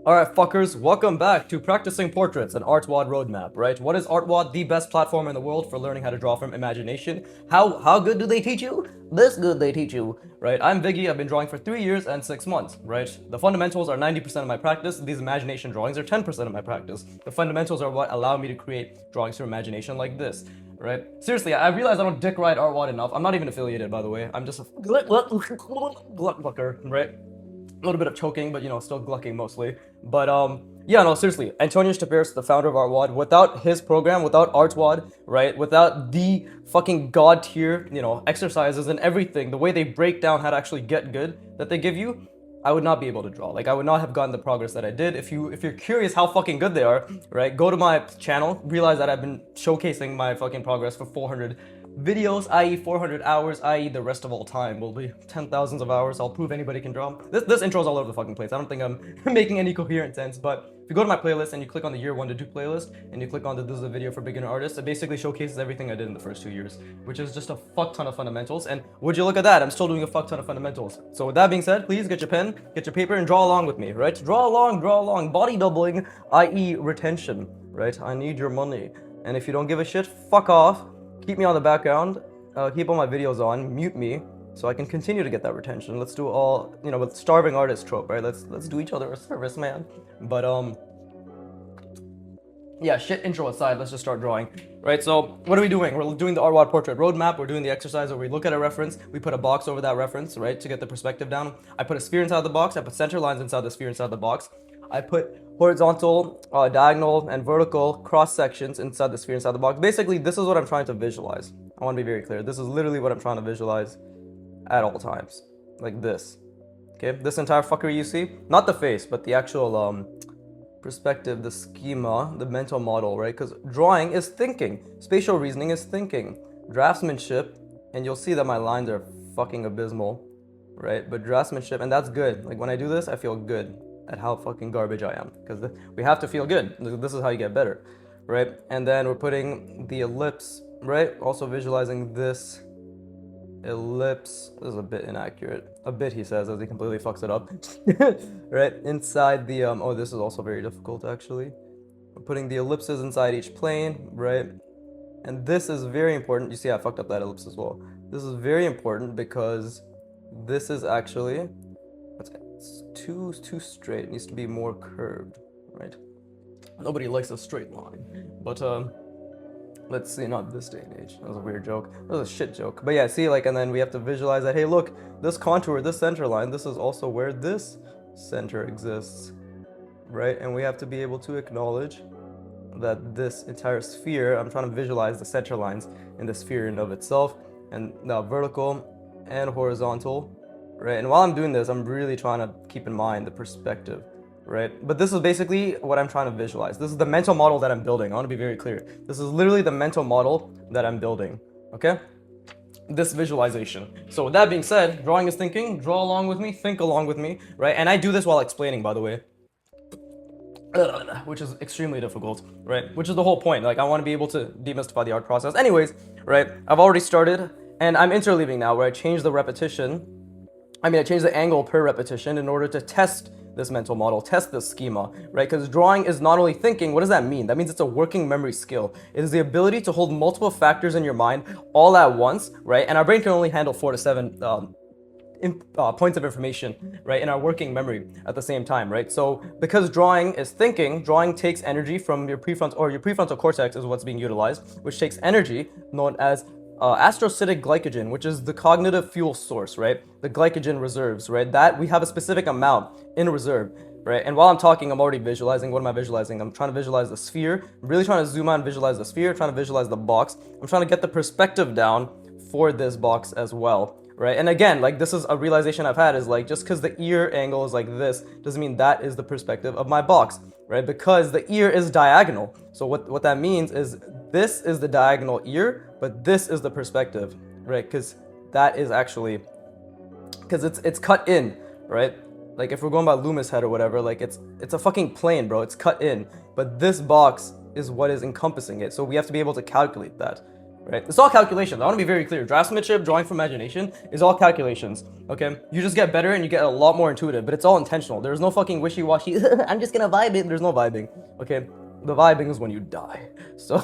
Alright, fuckers, welcome back to Practicing Portraits, an artwod roadmap, right? What is artwod? The best platform in the world for learning how to draw from imagination. How good do they teach you? This good they teach you, right? I'm Viggy, I've been drawing for 3 years and 6 months, right? The fundamentals are 90% of my practice, these imagination drawings are 10% of my practice. The fundamentals are what allow me to create drawings from imagination like this, right? Seriously, I realize I don't dick ride artwod enough. I'm not even affiliated, by the way. I'm just a glucker, right? A little bit of choking, but still glucking mostly. But yeah, no, seriously, Antonio Staperis, the founder of Artwod, without his program, without Artwod, right, without the fucking god tier, exercises and everything, the way they break down how to actually get good that they give you, I would not be able to draw. Like, I would not have gotten the progress that I did. If you're curious how fucking good they are, right, go to my channel, realize that I've been showcasing my fucking progress for 400 videos, i.e. 400 hours, i.e. the rest of all time will be 10,000s of hours. I'll prove anybody can draw. This intro's all over the fucking place. I don't think I'm making any coherent sense, but if you go to my playlist and you click on the year 1 to 2 playlist, and you click on this is a video for beginner artists, it basically showcases everything I did in the first 2 years, which is just a fuck ton of fundamentals. And would you look at that, I'm still doing a fuck ton of fundamentals. So with that being said, please get your pen, get your paper, and draw along with me, right? Draw along. Body doubling, i.e. retention, right? I need your money. And if you don't give a shit, fuck off. Keep me on the background, keep all my videos on, mute me, so I can continue to get that retention. Let's do all, with starving artist trope, right? Let's do each other a service, man. But yeah, shit intro aside, let's just start drawing. Right, so what are we doing? We're doing the Artwod portrait roadmap. We're doing the exercise where we look at a reference, we put a box over that reference, right, to get the perspective down. I put a sphere inside the box, I put center lines inside the sphere inside the box. I put horizontal, diagonal, and vertical cross sections inside the sphere inside the box. Basically, this is what I'm trying to visualize. I want to be very clear. This is literally what I'm trying to visualize at all times. Like this. Okay, this entire fuckery you see, not the face, but the actual perspective, the schema, the mental model, right? Because drawing is thinking. Spatial reasoning is thinking. Draftsmanship, and you'll see that my lines are fucking abysmal, right? But draftsmanship, and that's good. Like when I do this, I feel good at how fucking garbage I am, because we have to feel good. This is how you get better, right? And then we're putting the ellipse, right? Also visualizing this ellipse. This is a bit inaccurate. A bit, he says, as he completely fucks it up. Right? Inside the, oh, this is also very difficult, actually. We're putting the ellipses inside each plane, right? And this is very important. You see, I fucked up that ellipse as well. This is very important because this is actually, it's too straight. It needs to be more curved, right? Nobody likes a straight line, but let's see, not this day and age. That was a weird joke. That was a shit joke. But yeah, see, like, and then we have to visualize that, hey, look, this contour, this center line, this is also where this center exists, right? And we have to be able to acknowledge that this entire sphere, I'm trying to visualize the center lines in the sphere in of itself, and now vertical and horizontal, right? And while I'm doing this, I'm really trying to keep in mind the perspective, right? But this is basically what I'm trying to visualize. This is the mental model that I'm building. I want to be very clear. This is literally the mental model that I'm building, okay? This visualization. So with that being said, drawing is thinking. Draw along with me, think along with me, right? And I do this while explaining, by the way, which is extremely difficult, right? Which is the whole point. Like, I want to be able to demystify the art process. Anyways, right? I've already started, and I'm interleaving now, where I change the repetition. I changed the angle per repetition in order to test this mental model, test this schema, right? Because drawing is not only thinking. What does that mean? That means it's a working memory skill. It is the ability to hold multiple factors in your mind all at once, right? And our brain can only handle 4 to 7 points of information, right, in our working memory at the same time, right? So because drawing is thinking, drawing takes energy from your prefrontal cortex is what's being utilized, which takes energy known as astrocytic glycogen, which is the cognitive fuel source, right? The glycogen reserves, right? That we have a specific amount in reserve, right? And while I'm talking, I'm already visualizing. What am I visualizing? I'm trying to visualize the sphere. I'm really trying to zoom out and visualize the sphere, trying to visualize the box. I'm trying to get the perspective down for this box as well, right? And again, like, this is a realization I've had, is like, just because the ear angle is like this doesn't mean that is the perspective of my box, right? Because the ear is diagonal. So what that means is this is the diagonal ear, but this is the perspective, right? Because that is actually, because it's cut in, right? Like, if we're going by Loomis head or whatever, like, it's a fucking plane, bro. It's cut in, but this box is what is encompassing it. So we have to be able to calculate that, right? It's all calculations. I want to be very clear. Draftsmanship, drawing from imagination, is all calculations, okay? You just get better and you get a lot more intuitive, but it's all intentional. There's no fucking wishy-washy, I'm just gonna vibe it. There's no vibing, okay? The vibing is when you die. So,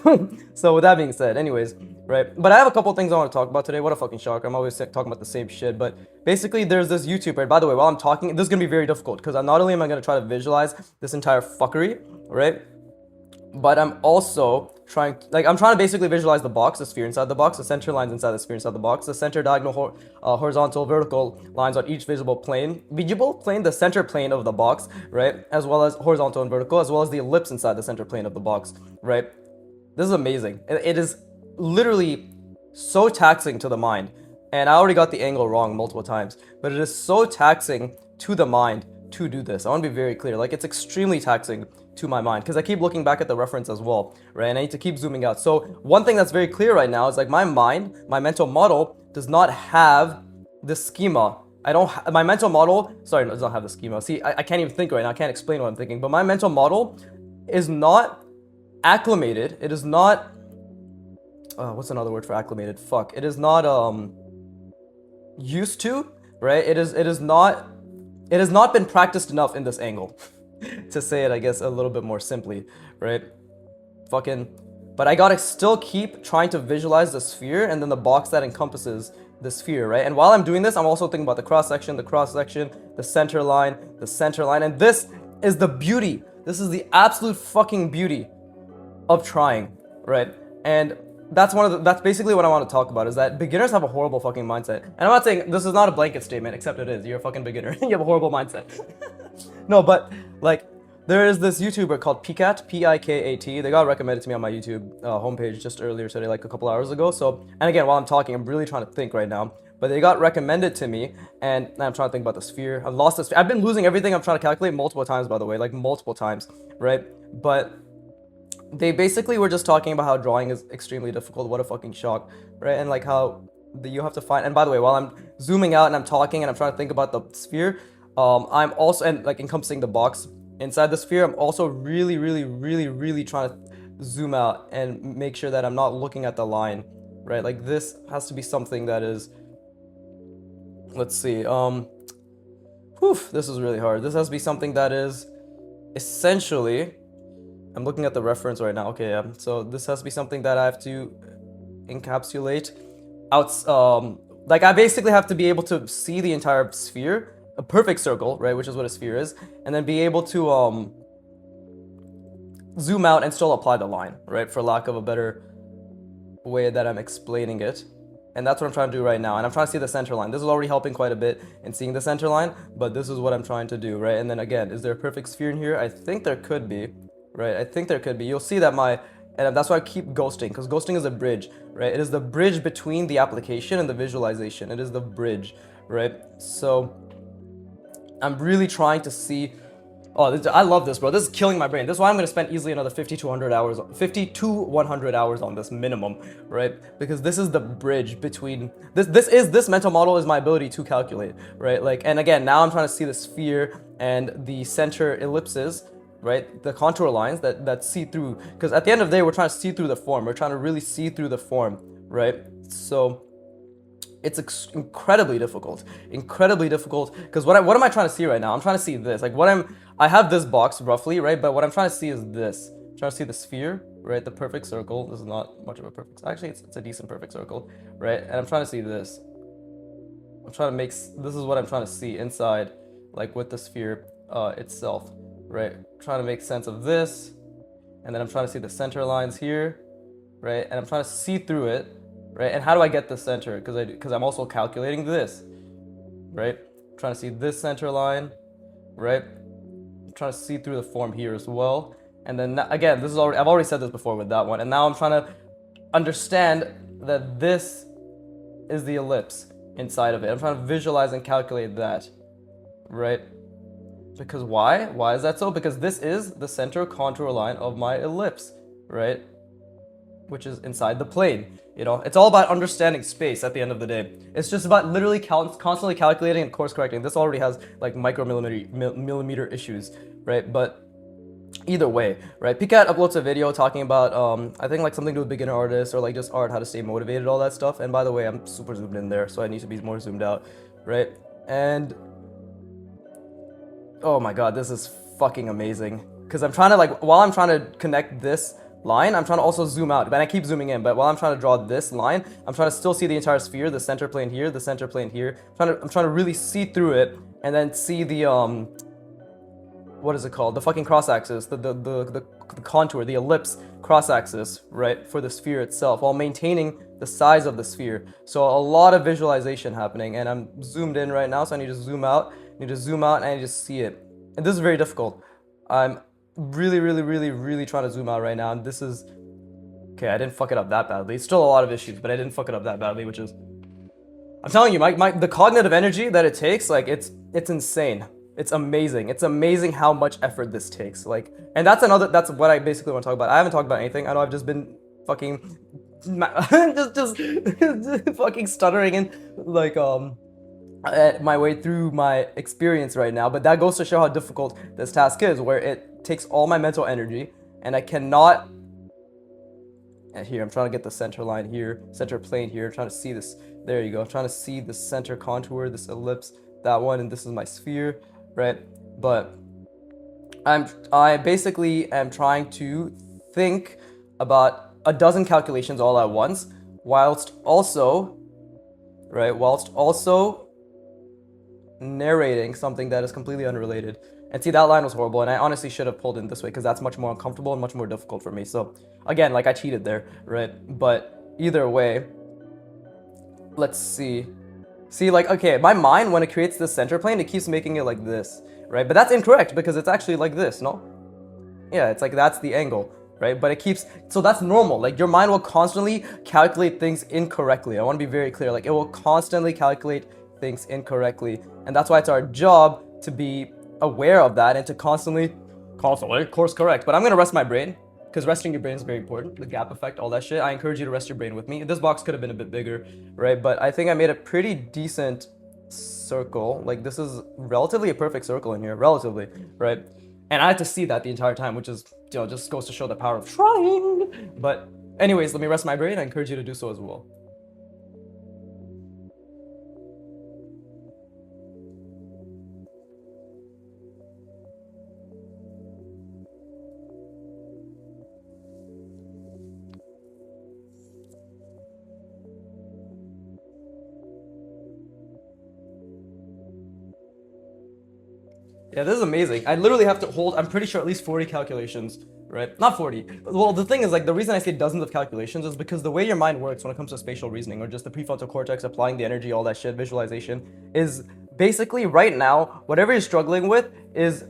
so with that being said, anyways, right? But I have a couple things I want to talk about today. What a fucking shocker. I'm always talking about the same shit, but basically there's this YouTuber. By the way, while I'm talking, this is gonna be very difficult because not only am I gonna try to visualize this entire fuckery, right? But I'm also trying to basically visualize the box, the sphere inside the box, the center lines inside the sphere inside the box, the center diagonal, horizontal, vertical lines on each visible plane, the center plane of the box, right? As well as horizontal and vertical, as well as the ellipse inside the center plane of the box, right? This is amazing. It is literally so taxing to the mind. And I already got the angle wrong multiple times, but it is so taxing to the mind to do this. I want to be very clear. Like, it's extremely taxing to my mind because I keep looking back at the reference as well, right? And I need to keep zooming out. So one thing that's very clear right now is like my mind, my mental model does not have the schema. My mental model, sorry, does not have the schema. See, I can't even think right now. I can't explain what I'm thinking, but my mental model is not acclimated. It is not, what's another word for acclimated? Fuck. It is not, used to, right? It has not been practiced enough in this angle. To say it, I guess, a little bit more simply, right? But I gotta still keep trying to visualize the sphere and then the box that encompasses the sphere, right? And while I'm doing this, I'm also thinking about the cross-section, the center line, and this is the beauty. This is the absolute fucking beauty of trying, right? And that's basically what I want to talk about, is that beginners have a horrible fucking mindset. And I'm not saying this is not a blanket statement, except it is. You're a fucking beginner. You have a horrible mindset. No, but like, there is this YouTuber called Pikat, P-I-K-A-T. They got recommended to me on my YouTube homepage just earlier today, like a couple hours ago. So, and again, while I'm talking, I'm really trying to think right now. But they got recommended to me, and I'm trying to think about the sphere. I've lost the sphere. I've been losing everything I'm trying to calculate multiple times, by the way, like multiple times, right? But they basically were just talking about how drawing is extremely difficult. What a fucking shock, right? And like how you have to find. And by the way, while I'm zooming out and I'm talking and I'm trying to think about the sphere, I'm also, and like encompassing the box inside the sphere, I'm also really, really, really, really trying to zoom out and make sure that I'm not looking at the line, right? Like, this has to be something that is, let's see, this is really hard. This has to be something that is essentially, I'm looking at the reference right now. Okay, yeah. So this has to be something that I have to encapsulate out. Like, I basically have to be able to see the entire sphere, a perfect circle, right, which is what a sphere is, and then be able to zoom out and still apply the line, right, for lack of a better way that I'm explaining it. And that's what I'm trying to do right now. And I'm trying to see the center line. This is already helping quite a bit in seeing the center line, but this is what I'm trying to do, right? And then again, is there a perfect sphere in here? I think there could be, right? I think there could be. You'll see that and that's why I keep ghosting, because ghosting is a bridge, right? It is the bridge between the application and the visualization. It is the bridge, right? So I'm really trying to see. I love this, bro. This is killing my brain. This is why I'm going to spend easily another 50 to 100 hours on this minimum, right? Because this is the bridge between this mental model is my ability to calculate, right? Like, and again, now I'm trying to see the sphere and the center ellipses, right? The contour lines that see through, because at the end of the day, we're trying to see through the form. We're trying to really see through the form, right? So it's incredibly difficult, because what am I trying to see right now? I'm trying to see this, like I have this box roughly, right? But what I'm trying to see is this. I'm trying to see the sphere, right? The perfect circle. This is not much of a perfect, actually it's a decent perfect circle, right? And I'm trying to see this. This is what I'm trying to see inside, like with the sphere itself, right? Trying to make sense of this, and then I'm trying to see the center lines here, right? And I'm trying to see through it, right? And how do I get the center? Because I'm also calculating this, right? I'm trying to see this center line, right? I'm trying to see through the form here as well. And then again, I've already said this before with that one. And now I'm trying to understand that this is the ellipse inside of it. I'm trying to visualize and calculate that, right? Because why? Why is that so? Because this is the center contour line of my ellipse, right? Which is inside the plane. You know, it's all about understanding space at the end of the day. It's just about literally constantly calculating and course correcting. This already has like millimeter issues, right? But Either way, right? Pcat uploads a video talking about I think like something to do with beginner artists or like just art, how to stay motivated, all that stuff. And by the way, I'm super zoomed in there, so I need to be more zoomed out, right? And oh my god, this is fucking amazing. Because I'm trying to like, while I'm trying to connect this line, I'm trying to also zoom out. But I keep zooming in, but while I'm trying to draw this line, I'm trying to still see the entire sphere, the center plane here, the center plane here. I'm trying to really see through it and then see the what is it called? The fucking cross-axis, the contour, the ellipse cross-axis, right, for the sphere itself, while maintaining the size of the sphere. So a lot of visualization happening, and I'm zoomed in right now, so I need to zoom out, and I need to see it. And this is very difficult. I'm really trying to zoom out right now, and this is... Okay, I didn't fuck it up that badly. It's still a lot of issues, but I didn't fuck it up that badly, which is... I'm telling you, the cognitive energy that it takes, like, it's insane. It's amazing. It's amazing how much effort this takes. Like, and that's what I basically want to talk about. I haven't talked about anything. I know I've just been fucking just fucking stuttering and like my way through my experience right now. But that goes to show how difficult this task is, where it takes all my mental energy, and I cannot. And here I'm trying to get the center line here, center plane here. I'm trying to see this. There you go. I'm trying to see the center contour, this ellipse, that one, and this is my sphere. Right, but I basically am trying to think about a dozen calculations all at once, whilst also narrating something that is completely unrelated. And see, that line was horrible, and I honestly should have pulled in this way because that's much more uncomfortable and much more difficult for me. So again, like, I cheated there, right? But either way, let's see. See, like, okay, my mind, when it creates this center plane, it keeps making it like this, right? But that's incorrect because it's actually like this, no? Yeah, it's like that's the angle, right? But it keeps, so that's normal. Like, your mind will constantly calculate things incorrectly. I want to be very clear. Like, it will constantly calculate things incorrectly. And that's why it's our job to be aware of that and to constantly course correct. But I'm going to rest my brain. Because resting your brain is very important, the gap effect, all that shit. I encourage you to rest your brain with me. This box could have been a bit bigger, right? But I think I made a pretty decent circle. Like, this is relatively a perfect circle in here, relatively, right? And I had to see that the entire time, which is, you know, just goes to show the power of trying. But anyways, let me rest my brain. I encourage you to do so as well. Yeah, this is amazing. I literally have to hold, I'm pretty sure, at least 40 calculations, right? Not 40. Well, the thing is, like, the reason I say dozens of calculations is because the way your mind works when it comes to spatial reasoning, or just the prefrontal cortex, applying the energy, all that shit, visualization, is basically right now, whatever you're struggling with is,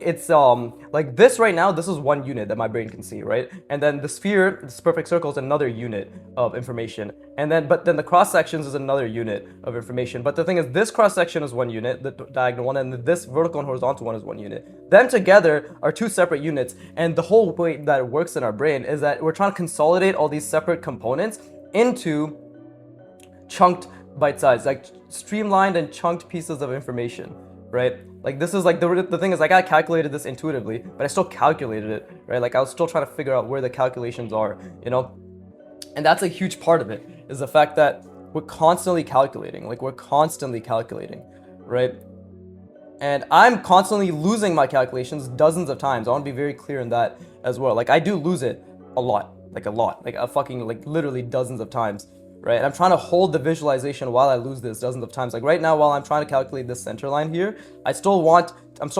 it's like this right now, this is one unit that my brain can see, right? And then the sphere, this perfect circle, is another unit of information. And then, but then the cross sections is another unit of information. But the thing is, this cross section is one unit, the diagonal one, and this vertical and horizontal one is one unit. Them together are two separate units. And the whole way that it works in our brain is that we're trying to consolidate all these separate components into chunked bite-sized, like streamlined and chunked pieces of information, right? Like, this is like, the thing is, like, I calculated this intuitively, but I still calculated it, right? Like, I was still trying to figure out where the calculations are, you know? And that's a huge part of it, is the fact that we're constantly calculating, right? And I'm constantly losing my calculations dozens of times. I want to be very clear in that as well. Like, I do lose it a lot, like a fucking, like, literally dozens of times. Right, and I'm trying to hold the visualization while I lose this dozens of times. Like right now, while I'm trying to calculate this center line here, I'm still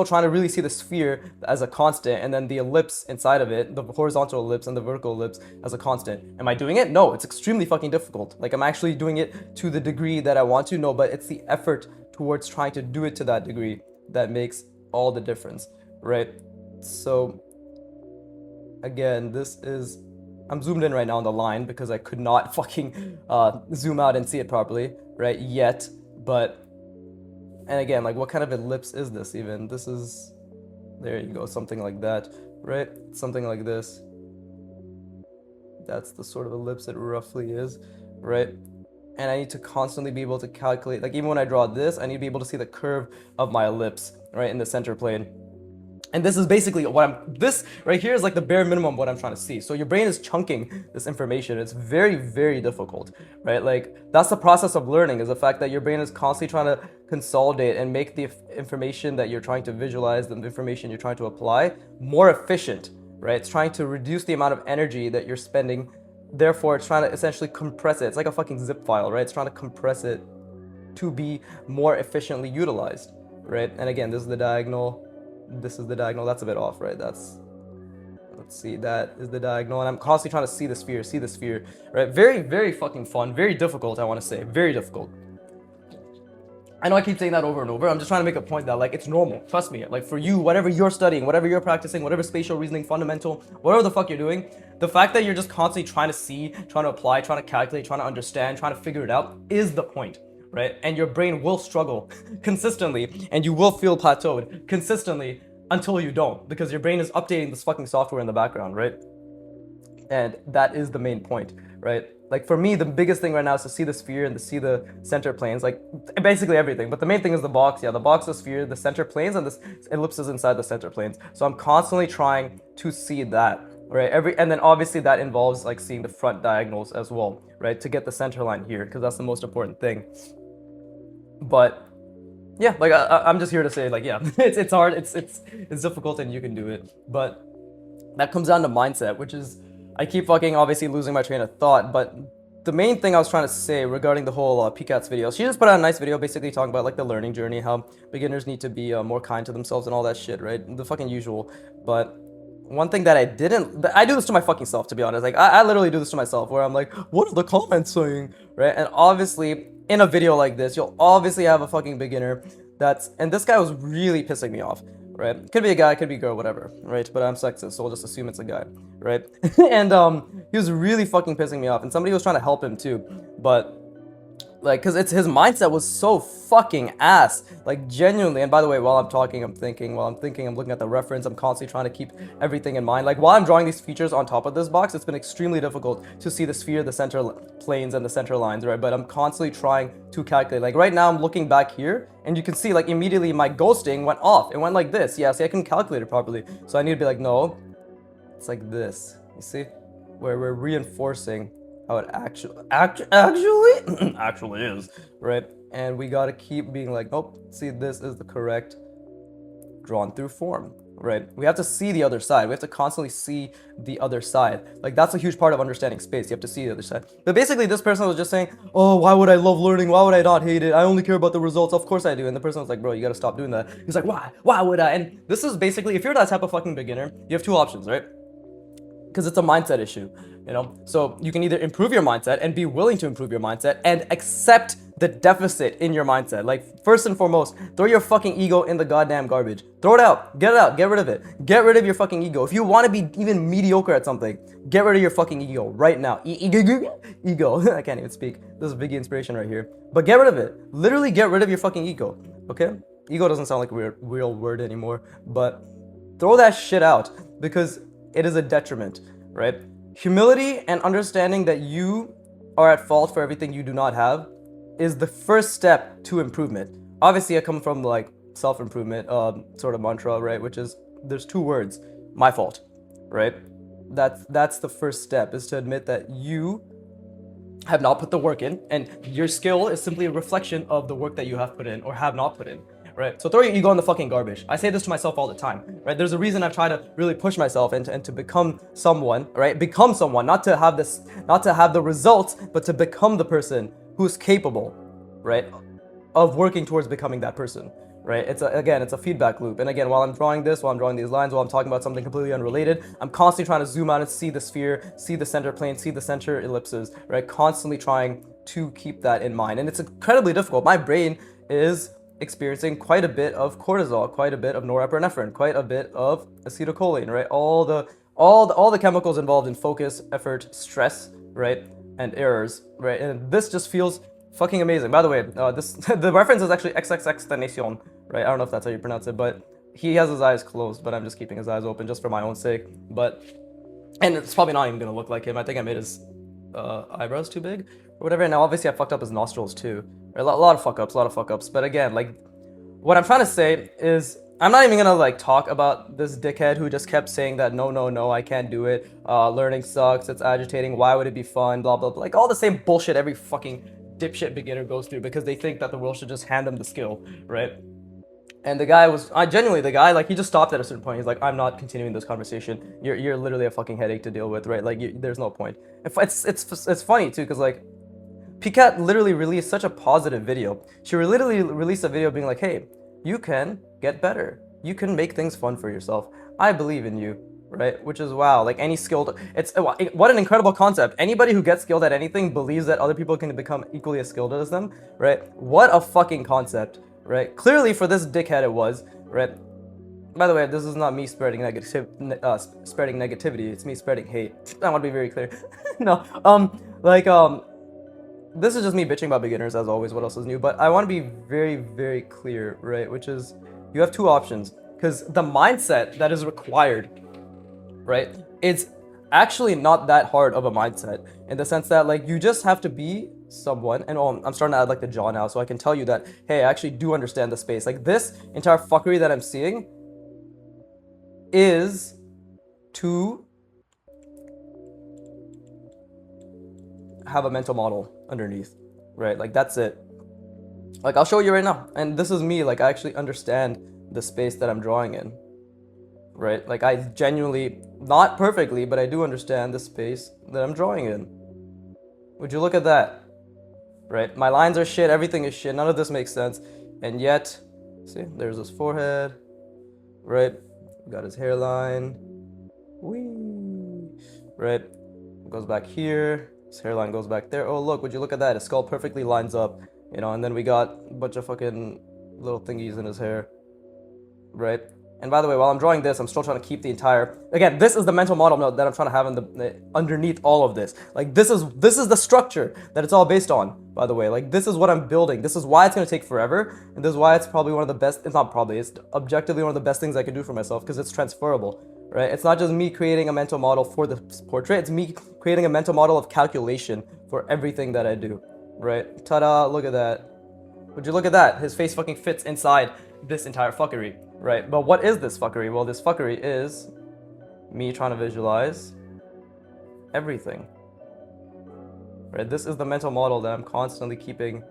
trying to really see the sphere as a constant, and then the ellipse inside of it, the horizontal ellipse and the vertical ellipse as a constant. Am I doing it? No, it's extremely fucking difficult. Like, I'm actually doing it to the degree that I want to, no, but it's the effort towards trying to do it to that degree that makes all the difference, right? So, again, I'm zoomed in right now on the line because I could not fucking zoom out and see it properly, right, yet, but, and again, like, what kind of ellipse is this even? This is, there you go, something like that, right, something like this. That's the sort of ellipse it roughly is, right? And I need to constantly be able to calculate, like, even when I draw this, I need to be able to see the curve of my ellipse, right, in the center plane. And this is basically this right here is like the bare minimum of what I'm trying to see. So your brain is chunking this information. It's very, very difficult, right? Like that's the process of learning, is the fact that your brain is constantly trying to consolidate and make the information that you're trying to visualize, the information you're trying to apply, more efficient, right? It's trying to reduce the amount of energy that you're spending. Therefore, it's trying to essentially compress it. It's like a fucking zip file, right? It's trying to compress it to be more efficiently utilized, right? And again, this is the diagonal. This is the diagonal. That's a bit off, right? Let's see, that is the diagonal, and I'm constantly trying to see the sphere, right? Very, very fucking fun, very difficult, I want to say, very difficult. I know I keep saying that over and over. I'm just trying to make a point that, like, it's normal. Trust me. Like, for you, whatever you're studying, whatever you're practicing, whatever spatial reasoning, fundamental, whatever the fuck you're doing, the fact that you're just constantly trying to see, trying to apply, trying to calculate, trying to understand, trying to figure it out is the point, right? And your brain will struggle consistently, and you will feel plateaued consistently until you don't, because your brain is updating this fucking software in the background, right? And that is the main point, right? Like for me, the biggest thing right now is to see the sphere and to see the center planes, like basically everything. But the main thing is the box, yeah, the box, the sphere, the center planes, and the ellipses inside the center planes. So I'm constantly trying to see that, right? And then obviously that involves like seeing the front diagonals as well, right? To get the center line here, because that's the most important thing. But yeah, like I'm just here to say, like, yeah, it's hard, it's difficult, and you can do it. But that comes down to mindset, which is, I keep fucking obviously losing my train of thought. But the main thing I was trying to say regarding the whole PCAT's video, she just put out a nice video basically talking about like the learning journey, how beginners need to be more kind to themselves and all that shit, right? The fucking usual. But one thing that I do this to my fucking self, to be honest. Like I literally do this to myself, where I'm like, what are the comments saying, right? And obviously in a video like this, you'll obviously have a fucking beginner and this guy was really pissing me off, right? Could be a guy, could be a girl, whatever, right? But I'm sexist, so we'll just assume it's a guy, right? And he was really fucking pissing me off, and somebody was trying to help him too, but like, because his mindset was so fucking ass, like genuinely. And by the way, while I'm talking, I'm looking at the reference, I'm constantly trying to keep everything in mind. Like while I'm drawing these features on top of this box, it's been extremely difficult to see the sphere, the center planes, and the center lines, right? But I'm constantly trying to calculate. Like right now I'm looking back here, and you can see like immediately my ghosting went off. It went like this. Yeah, see, I couldn't calculate it properly. So I need to be like, no, it's like this. You see? Where we're reinforcing how it actually is, right? And we gotta keep being like, nope, see, this is the correct drawn through form, right? We have to see the other side. We have to constantly see the other side. Like that's a huge part of understanding space. You have to see the other side. But basically this person was just saying, oh, why would I love learning? Why would I not hate it? I only care about the results. Of course I do. And the person was like, bro, you gotta stop doing that. He's like, why would I? And this is basically, if you're that type of fucking beginner, you have two options, right? Because it's a mindset issue, you know? So you can either improve your mindset and be willing to improve your mindset and accept the deficit in your mindset. Like, first and foremost, throw your fucking ego in the goddamn garbage. Throw it out, get rid of it. Get rid of your fucking ego. If you want to be even mediocre at something, get rid of your fucking ego right now. Ego. I can't even speak. This is big inspiration right here. But get rid of it. Literally get rid of your fucking ego, okay? Ego doesn't sound like a real word anymore, but throw that shit out, because it is a detriment, right? Humility and understanding that you are at fault for everything you do not have is the first step to improvement. Obviously, I come from like self-improvement sort of mantra, right? Which is, there's two words, my fault, right? That's the first step, is to admit that you have not put the work in, and your skill is simply a reflection of the work that you have put in or have not put in. Right? So throw your ego in the fucking garbage. I say this to myself all the time, right? There's a reason I try to really push myself and to become someone, right? Become someone, not to have the results, but to become the person who's capable, right? Of working towards becoming that person, right? It's a feedback loop. And again, while I'm drawing these lines, while I'm talking about something completely unrelated, I'm constantly trying to zoom out and see the sphere, see the center plane, see the center ellipses, right? Constantly trying to keep that in mind. And it's incredibly difficult. My brain is experiencing quite a bit of cortisol, quite a bit of norepinephrine, quite a bit of acetylcholine, right? All the chemicals involved in focus, effort, stress, right? And errors, right? And this just feels fucking amazing. By the way, the reference is actually XXXTentacion, right? I don't know if that's how you pronounce it, but he has his eyes closed, but I'm just keeping his eyes open just for my own sake. And it's probably not even gonna look like him. I think I made his eyebrows too big or whatever. And now obviously I fucked up his nostrils too. A lot of fuck ups. But again, like, what I'm trying to say is, I'm not even gonna like talk about this dickhead who just kept saying that no, I can't do it. Learning sucks. It's agitating. Why would it be fun? Blah blah blah. Like all the same bullshit every fucking dipshit beginner goes through because they think that the world should just hand them the skill, right? And the guy was, I genuinely, the guy, like, he just stopped at a certain point. He's like, I'm not continuing this conversation. You're literally a fucking headache to deal with, right? Like, there's no point. It's funny, too, because, like, Picat literally released such a positive video. She literally released a video being like, hey, you can get better. You can make things fun for yourself. I believe in you, right? Which is, wow, like, any skilled, what an incredible concept. Anybody who gets skilled at anything believes that other people can become equally as skilled as them, right? What a fucking concept. Right? Clearly for this dickhead it was, right? By the way, this is not me spreading negativity. It's me spreading hate. I want to be very clear. No, this is just me bitching about beginners as always. What else is new? But I want to be very, very clear, right? Which is, you have two options because the mindset that is required, right? It's actually not that hard of a mindset in the sense that like you just have to be someone, and I'm starting to add like the jaw now so I can tell you that, hey, I actually do understand the space. Like this entire fuckery that I'm seeing is to have a mental model underneath, right? Like that's it. Like I'll show you right now, and this is me, like I actually understand the space that I'm drawing in, right? Like I genuinely, not perfectly, but I do understand the space that I'm drawing in. Would you look at that? Right? My lines are shit, everything is shit, none of this makes sense. And yet, see, there's his forehead, right? Got his hairline. Whee! Right? Goes back here. His hairline goes back there. Oh, look, would you look at that? His skull perfectly lines up, you know, and then we got a bunch of fucking little thingies in his hair, right? And by the way, while I'm drawing this, I'm still trying to keep the entire, again, this is the mental model that I'm trying to have in the underneath all of this. Like this is the structure that it's all based on, by the way. Like this is what I'm building. This is why it's going to take forever. And this is why it's probably one of the best, it's not probably, it's objectively one of the best things I can do for myself because it's transferable, right? It's not just me creating a mental model for the portrait. It's me creating a mental model of calculation for everything that I do, right? Ta-da, look at that. Would you look at that? His face fucking fits inside this entire fuckery. Right, but what is this fuckery? Well, this fuckery is me trying to visualize everything. Right, this is the mental model that I'm constantly keeping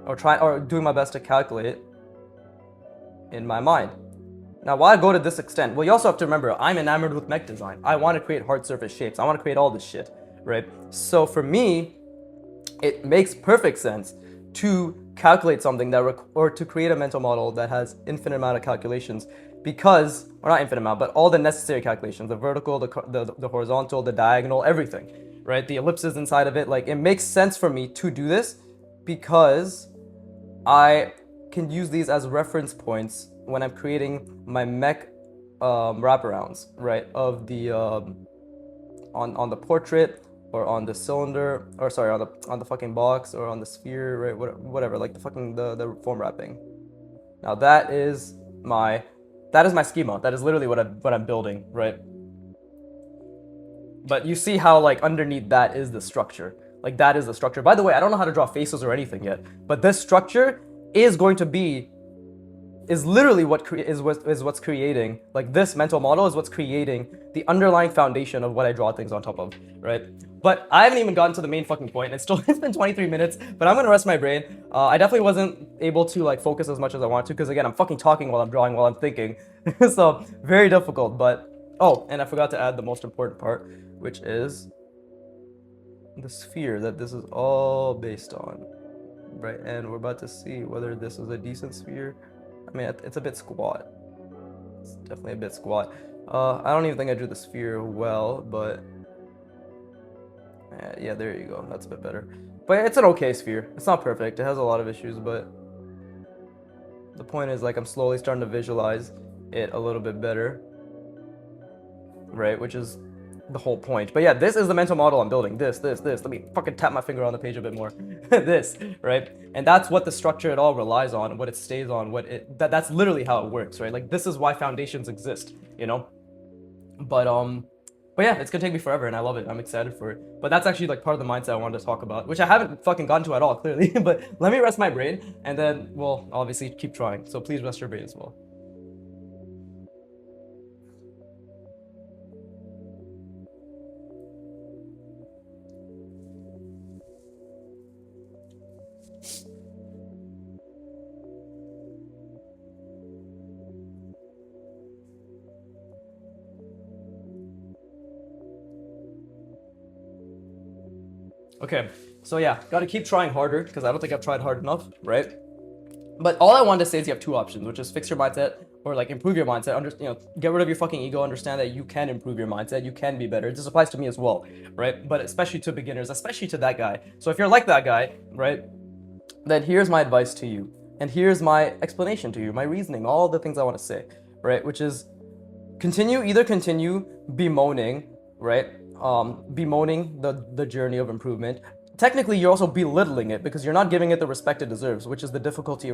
or doing my best to calculate in my mind. Now, why I go to this extent? Well, you also have to remember, I'm enamored with mech design. I want to create hard surface shapes. I want to create all this shit, right? So for me, it makes perfect sense to calculate something or to create a mental model that has infinite amount of calculations because, or not infinite amount, but all the necessary calculations, the vertical, the horizontal, the diagonal, everything, right? The ellipses inside of it, like it makes sense for me to do this because I can use these as reference points when I'm creating my mech wraparounds, right? Of the, on the portrait, or on the cylinder, or sorry, on the fucking box, or on the sphere, right? Whatever, like the fucking the foam wrapping. Now that is my schema. That is literally what I'm building, right? But you see how like underneath that is the structure. Like that is the structure. By the way, I don't know how to draw faces or anything yet, but this structure is literally what's creating, like this mental model is what's creating the underlying foundation of what I draw things on top of, right? But I haven't even gotten to the main fucking point. It's been 23 minutes, but I'm gonna rest my brain. I definitely wasn't able to like focus as much as I wanted to because again, I'm fucking talking while I'm drawing, while I'm thinking. So very difficult, but, oh, and I forgot to add the most important part, which is the sphere that this is all based on, right? And we're about to see whether this is a decent sphere. I mean, it's a bit squat. It's definitely a bit squat. I don't even think I drew the sphere well, but yeah, there you go. That's a bit better. But it's an okay sphere. It's not perfect. It has a lot of issues, but the point is, like, I'm slowly starting to visualize it a little bit better, right? Which is the whole point. But yeah, this is the mental model I'm building. This. Let me fucking tap my finger on the page a bit more. This, right? And that's what the structure it all relies on, what it stays on, that's literally how it works, right? Like this is why foundations exist, you know? But yeah, it's gonna take me forever and I love it. I'm excited for it. But that's actually like part of the mindset I wanted to talk about, which I haven't fucking gotten to at all, clearly. But let me rest my brain and then we'll obviously keep trying. So please rest your brain as well. Okay, so yeah, gotta keep trying harder because I don't think I've tried hard enough, right? But all I wanted to say is you have two options, which is fix your mindset or like improve your mindset. Get rid of your fucking ego. Understand that you can improve your mindset. You can be better. This applies to me as well, right? But especially to beginners, especially to that guy. So if you're like that guy, right, then here's my advice to you, and here's my explanation to you, my reasoning, all the things I want to say, right? Which is either continue bemoaning, right? Bemoaning the journey of improvement. Technically, you're also belittling it because you're not giving it the respect it deserves, which is the difficulty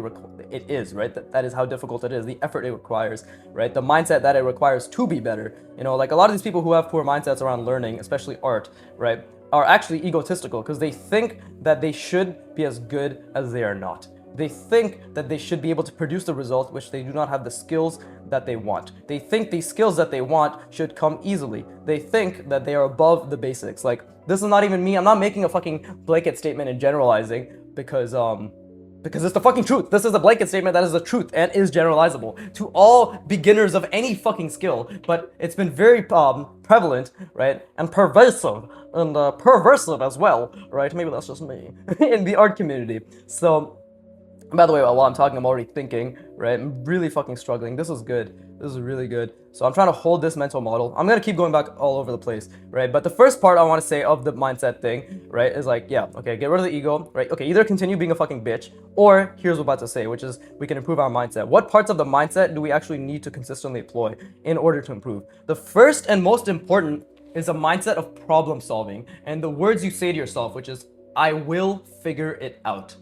it is, right? That is how difficult it is, the effort it requires, right? The mindset that it requires to be better. Like a lot of these people who have poor mindsets around learning, especially art, right, are actually egotistical because they think that they should be as good as they are not. They think that they should be able to produce the result which they do not have the skills that they want. They think the skills that they want should come easily. They think that they are above the basics. Like, this is not even me. I'm not making a fucking blanket statement and generalizing because it's the fucking truth. This is a blanket statement that is the truth and is generalizable to all beginners of any fucking skill, but it's been very prevalent, right, and pervasive and perversive as well, right? Maybe that's just me in the art community. So, by the way, while I'm talking, I'm already thinking, right? I'm really fucking struggling. This is good. This is really good. So I'm trying to hold this mental model. I'm gonna keep going back all over the place, right? But the first part I want to say of the mindset thing, right, is like, yeah, okay, get rid of the ego, right? Okay, either continue being a fucking bitch, or here's what I'm about to say, which is we can improve our mindset. What parts of the mindset do we actually need to consistently employ in order to improve? The first and most important is a mindset of problem solving, and the words you say to yourself, which is, I will figure it out.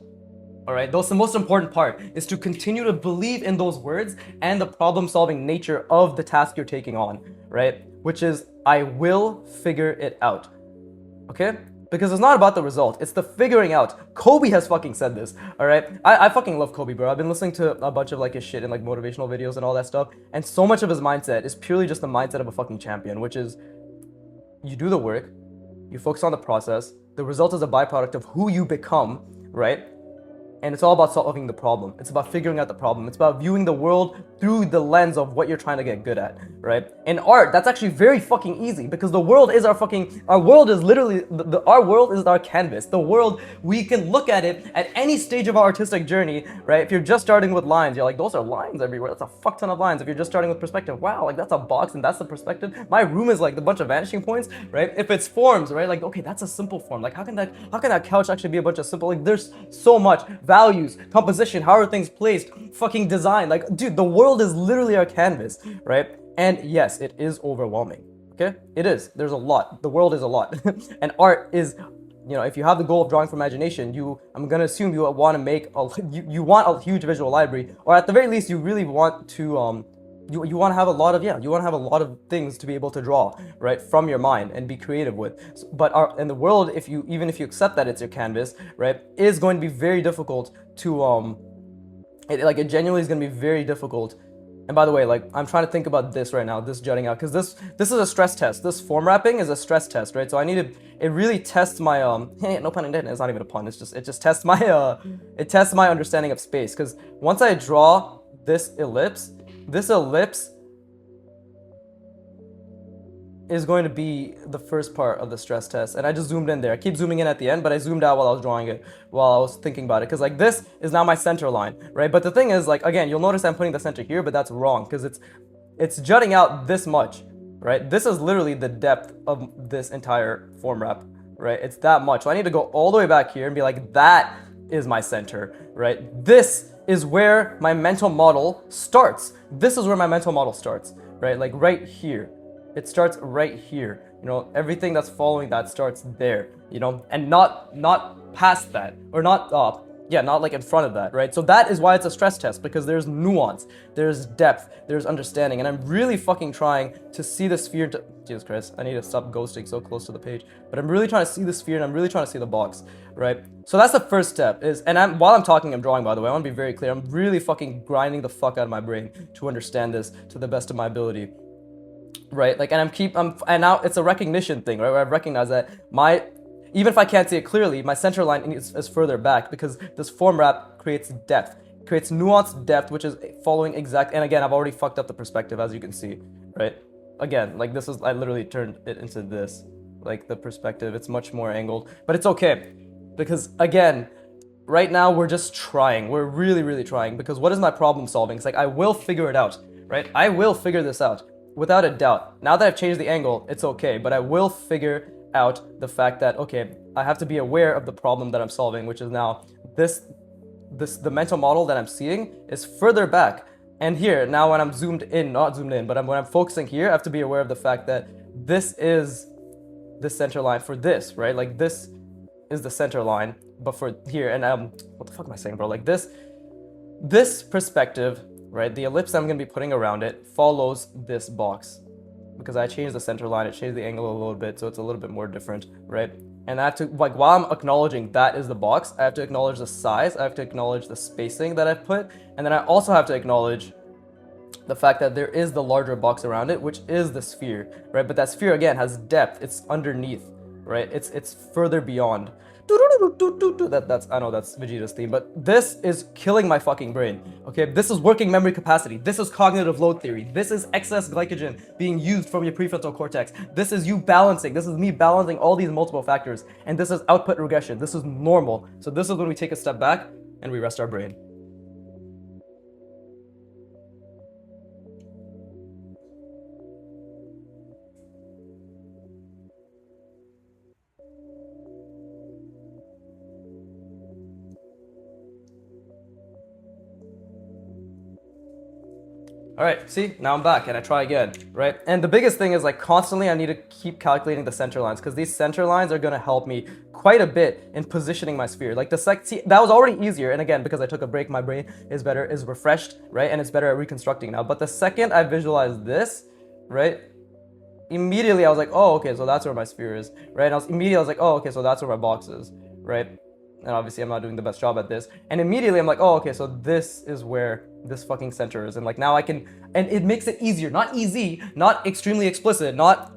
All right, that's the most important part, is to continue to believe in those words and the problem-solving nature of the task you're taking on, right? Which is, I will figure it out, okay? Because it's not about the result, it's the figuring out. Kobe has fucking said this, all right? I fucking love Kobe, bro. I've been listening to a bunch of like his shit and like motivational videos and all that stuff, and so much of his mindset is purely just the mindset of a fucking champion, which is, you do the work, you focus on the process, the result is a byproduct of who you become, right? And it's all about solving the problem. It's about figuring out the problem. It's about viewing the world through the lens of what you're trying to get good at, right? In art, that's actually very fucking easy because the world is our world is literally, our world is our canvas. The world, we can look at it at any stage of our artistic journey, right? If you're just starting with lines, you're like, those are lines everywhere. That's a fuck ton of lines. If you're just starting with perspective, wow, like that's a box and that's the perspective. My room is like a bunch of vanishing points, right? If it's forms, right? Like, okay, that's a simple form. Like, how can that couch actually be a bunch of simple, like there's so much values, composition, how are things placed, fucking design. Like, dude, the world is literally our canvas, right? And yes, it is overwhelming, okay? It is. There's a lot. The world is a lot. And art is, if you have the goal of drawing from imagination, I'm gonna assume you want to make you want a huge visual library, or at the very least, you really want to you want to have a lot of things to be able to draw, right, from your mind and be creative with. But in the world, even if you accept that it's your canvas, right, is going to be very difficult to it genuinely is going to be very difficult. And by the way, like, I'm trying to think about this right now, this jutting out, because this is a stress test. This form wrapping is a stress test, right? So it really tests my no pun intended. It's not even a pun. It just tests my it tests my understanding of space. Because once I draw this ellipse is going to be the first part of the stress test. And I just zoomed in there. I keep zooming in at the end, but I zoomed out while I was drawing it, while I was thinking about it. Because like this is now my center line, right? But the thing is, like, again, you'll notice I'm putting the center here, but that's wrong because it's jutting out this much, right? This is literally the depth of this entire form wrap, right? It's that much. So I need to go all the way back here and be like, that is my center, right? This is where my mental model starts. This is where my mental model starts, right? Like right here. It starts right here. Everything that's following that starts there, and not past that, or not like in front of that, right? So that is why it's a stress test, because there's nuance, there's depth, there's understanding, and I'm really fucking trying to see the sphere Jesus Christ, I need to stop ghosting so close to the page, but I'm really trying to see the sphere and I'm really trying to see the box, right? So that's the first step while I'm talking, I'm drawing, by the way, I want to be very clear, I'm really fucking grinding the fuck out of my brain to understand this to the best of my ability. Right, like, and now it's a recognition thing, right? Where I've recognized that even if I can't see it clearly, my center line is further back because this form wrap creates depth, creates nuanced depth, which is following exact. And again, I've already fucked up the perspective, as you can see, right? Again, like I literally turned it into this, like the perspective. It's much more angled, but it's okay because again, right now we're just trying. We're really, really trying because what is my problem solving? It's like I will figure it out, right? I will figure this out without a doubt. Now that I've changed the angle, it's okay, but I will figure out the fact that okay, I have to be aware of the problem that I'm solving, which is now the mental model that I'm seeing is further back. And here, now when I'm zoomed in, not zoomed in, but when I'm focusing here, I have to be aware of the fact that this is the center line for this, right? Like this is the center line, but for here, and what the fuck am I saying, bro? Like this perspective, right? The ellipse I'm gonna be putting around it follows this box because I changed the center line, it changed the angle a little bit, so it's a little bit more different, right? And I have to, like, while I'm acknowledging that is the box, I have to acknowledge the size, I have to acknowledge the spacing that I've put, and then I also have to acknowledge the fact that there is the larger box around it, which is the sphere, right? But that sphere, again, has depth, it's underneath, right? It's further beyond. That's I know that's Vegeta's theme, but this is killing my fucking brain. Okay, this is working memory capacity. This is cognitive load theory. This is excess glycogen being used from your prefrontal cortex. This is you balancing. This is me balancing all these multiple factors, and this is output regression. This is normal. So this is when we take a step back and we rest our brain. All right, see, now I'm back and I try again, right? And the biggest thing is like constantly I need to keep calculating the center lines because these center lines are gonna help me quite a bit in positioning my sphere. Like see, that was already easier. And again, because I took a break, my brain is refreshed, right? And it's better at reconstructing now. But the second I visualized this, right? Immediately I was like, oh, okay, so that's where my sphere is, right? And I was like, oh, okay, so that's where my box is, right? And obviously I'm not doing the best job at this. And immediately I'm like, oh, okay, so this is where this fucking center is. And like now I can, and it makes it easier, not easy, not extremely explicit, not,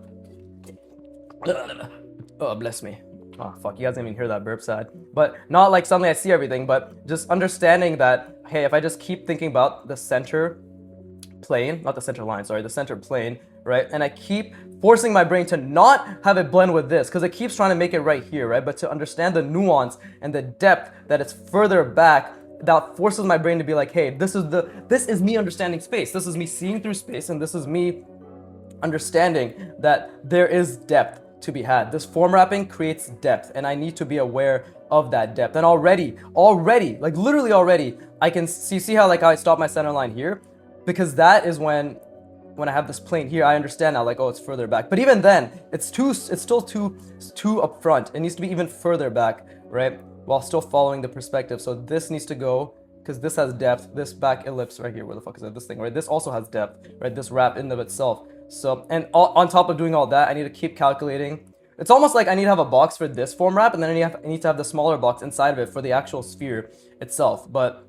oh, bless me. Oh, fuck, you guys didn't even hear that burp side. But not like suddenly I see everything, but just understanding that, hey, if I just keep thinking about the center plane, not the center line, sorry, the center plane, right? And I keep forcing my brain to not have it blend with this because it keeps trying to make it right here, right? But to understand the nuance and the depth that it's further back, that forces my brain to be like, hey, this is me understanding space. This is me seeing through space, and this is me understanding that there is depth to be had. This form wrapping creates depth, and I need to be aware of that depth. And already, like literally already, I can see how like I stop my center line here, because that is when I have this plane here, I understand now, like, oh, it's further back. But even then, it's still too up front. It needs to be even further back, right? While still following the perspective. So this needs to go, because this has depth, this back ellipse right here, where the fuck is that? This thing, right? This also has depth, right? This wrap in of itself. So, and on top of doing all that, I need to keep calculating. It's almost like I need to have a box for this form wrap, and then I need to have the smaller box inside of it for the actual sphere itself. But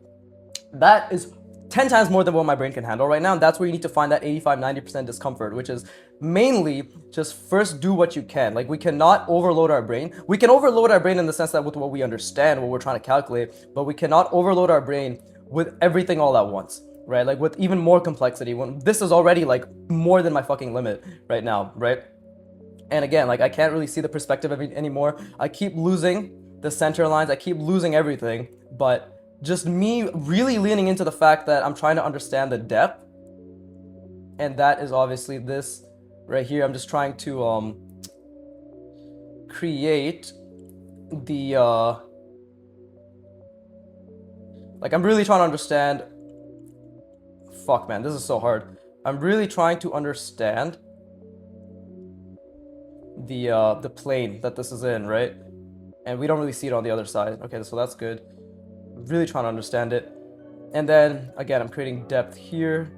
that is 10 times more than what my brain can handle right now. And that's where you need to find that 85-90% discomfort, which is mainly just first do what you can. Like, we cannot overload our brain. We can overload our brain in the sense that with what we understand, what we're trying to calculate, but we cannot overload our brain with everything all at once, right? Like with even more complexity, when this is already like more than my fucking limit right now, right? And again, like I can't really see the perspective anymore. I keep losing the center lines. I keep losing everything, but just me really leaning into the fact that I'm trying to understand the depth, and that is obviously this right here. I'm just trying to create the like I'm really trying to understand. Fuck, man, this is so hard. I'm really trying to understand the plane that this is in, right? And we don't really see it on the other side. Okay, so that's good. Really trying to understand it. And then again, I'm creating depth here,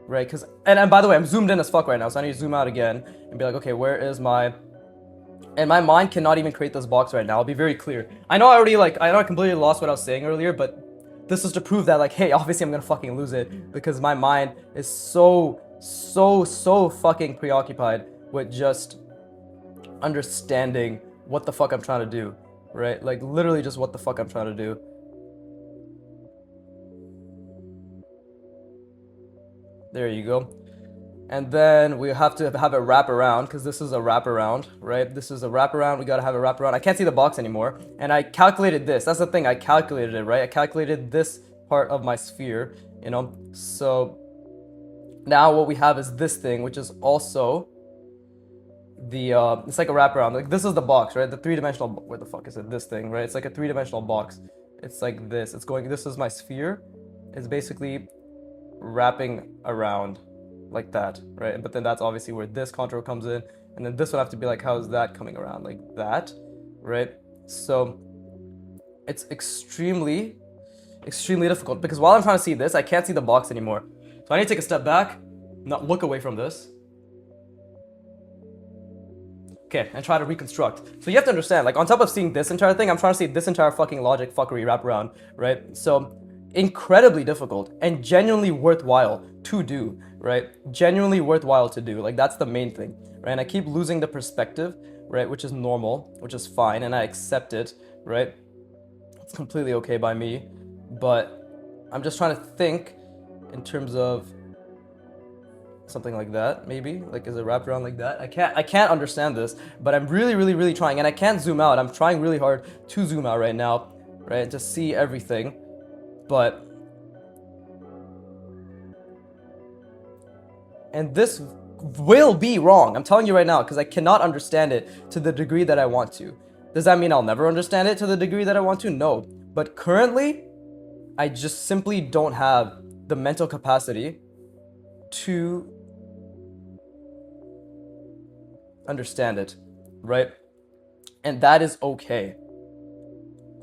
right? Because and by the way, I'm zoomed in as fuck right now, so I need to zoom out again and be like, okay, where is my, and my mind cannot even create this box right now. I'll be very clear. I know I completely lost what I was saying earlier, but this is to prove that, like, hey, obviously I'm gonna fucking lose it because my mind is so fucking preoccupied with just understanding what the fuck I'm trying to do, right? Like literally just what the fuck I'm trying to do. There you go. And then we have to have a wraparound because this is a wraparound, right? This is a wraparound. We got to have a wraparound. I can't see the box anymore. And I calculated this. That's the thing. I calculated it, right? I calculated this part of my sphere, you know? So now what we have is this thing, which is also the, it's like a wraparound. Like this is the box, right? The three-dimensional, where the fuck is it? This thing, right? It's like a three-dimensional box. It's like this. It's going, this is my sphere. It's basically wrapping around like that, right? But then that's obviously where this contour comes in, and then this would have to be like, how is that coming around like that, right? So it's extremely difficult because while I'm trying to see this, I can't see the box anymore. So I need to take a step back, not look away from this, okay, and try to reconstruct. So you have to understand, like on top of seeing this entire thing, I'm trying to see this entire fucking logic fuckery wrap around, right? So incredibly difficult and genuinely worthwhile to do, right? Genuinely worthwhile to do. Like that's the main thing, right? And I keep losing the perspective, right? Which is normal, which is fine, and I accept it, right? It's completely okay by me, but I'm just trying to think in terms of something like that, maybe like is it wrapped around like that? I can't understand this, but I'm really trying, and I can't zoom out. I'm trying really hard to zoom out right now, right? To see everything. But, and this will be wrong, I'm telling you right now, because I cannot understand it to the degree that I want to. Does that mean I'll never understand it to the degree that I want to? No. But currently, I just simply don't have the mental capacity to understand it, right? And that is okay.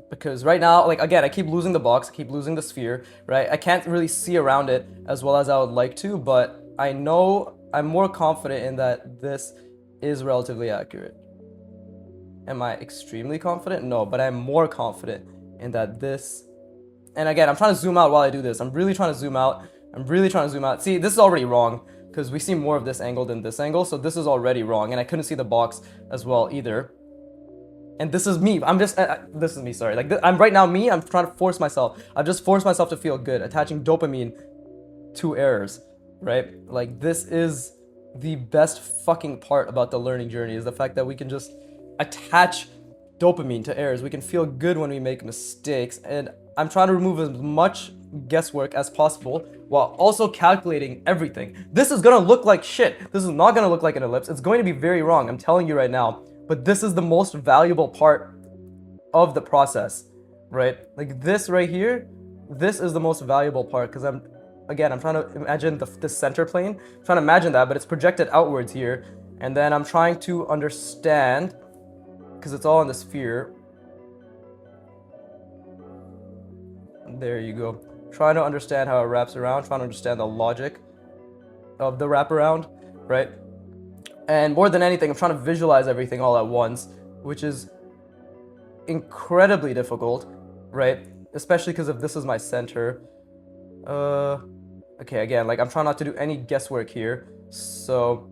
Because right now, like again, I keep losing the box, I keep losing the sphere, right? I can't really see around it as well as I would like to, but I know I'm more confident in that this is relatively accurate. Am I extremely confident? No, but I'm more confident in that this, and again, I'm trying to zoom out while I do this. I'm really trying to zoom out. See, this is already wrong because we see more of this angle than this angle, so this is already wrong, and I couldn't see the box as well either. And this is me. This is me, sorry. Like, I'm right now me, I'm trying to force myself. I've just forced myself to feel good, attaching dopamine to errors, right? Like, this is the best fucking part about the learning journey, is the fact that we can just attach dopamine to errors. We can feel good when we make mistakes, and I'm trying to remove as much guesswork as possible while also calculating everything. This is gonna look like shit. This is not gonna look like an ellipse. It's going to be very wrong, I'm telling you right now. But this is the most valuable part of the process, right? Like this right here, this is the most valuable part because I'm trying to imagine the center plane. I'm trying to imagine that, but it's projected outwards here. And then I'm trying to understand, because it's all in the sphere. There you go. Trying to understand how it wraps around, trying to understand the logic of the wraparound, right? And more than anything, I'm trying to visualize everything all at once, which is incredibly difficult, right? Especially because if this is my center. Okay, again, like I'm trying not to do any guesswork here. So,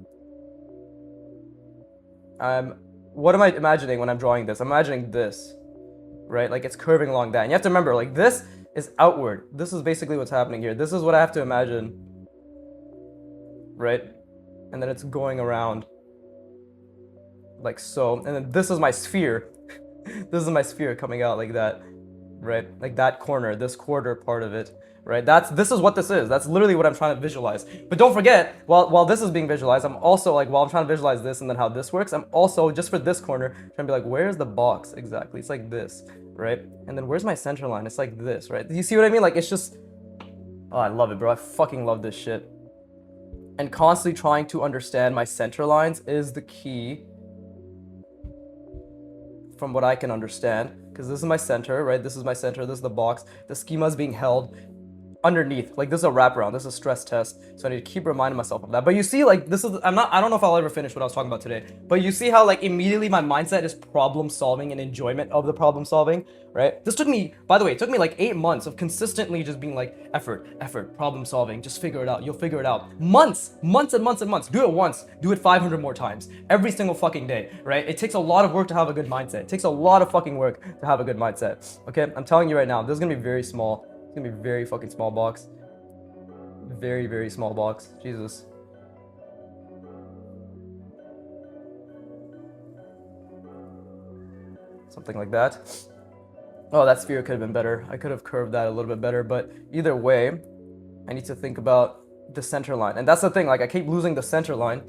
what am I imagining when I'm drawing this? I'm imagining this, right? Like it's curving along that. And you have to remember, like this is outward. This is basically what's happening here. This is what I have to imagine, right? And then it's going around like so, and then this is my sphere. This is my sphere coming out like that, right? Like that corner, this quarter part of it, right? This is what this is. That's literally what I'm trying to visualize. But don't forget, while this is being visualized, I'm also like, while I'm trying to visualize this and then how this works, I'm also, just for this corner, trying to be like, where's the box exactly? It's like this, right? And then where's my center line? It's like this, right? You see what I mean? Like it's just, oh, I love it, bro. I fucking love this shit. And constantly trying to understand my center lines is the key from what I can understand, because this is my center, right? This is my center, this is the box. The schema is being held underneath. Like this is a wraparound, this is a stress test. So I need to keep reminding myself of that. But you see, like this is, I don't know if I'll ever finish what I was talking about today, but you see how like immediately my mindset is problem solving and enjoyment of the problem solving, right? This took me, by the way, it took me like 8 months of consistently just being like effort, problem solving, just figure it out, you'll figure it out. Months and months and months. Do it once, do it 500 more times, every single fucking day, right? It takes a lot of work to have a good mindset. It takes a lot of fucking work to have a good mindset, okay? I'm telling you right now, this is gonna be very small. It's gonna be very fucking small box. Very, very small box. Jesus. something like that. Oh, that sphere could have been better. I could have curved that a little bit better, but either way, I need to think about the center line. And that's the thing, like I keep losing the center line.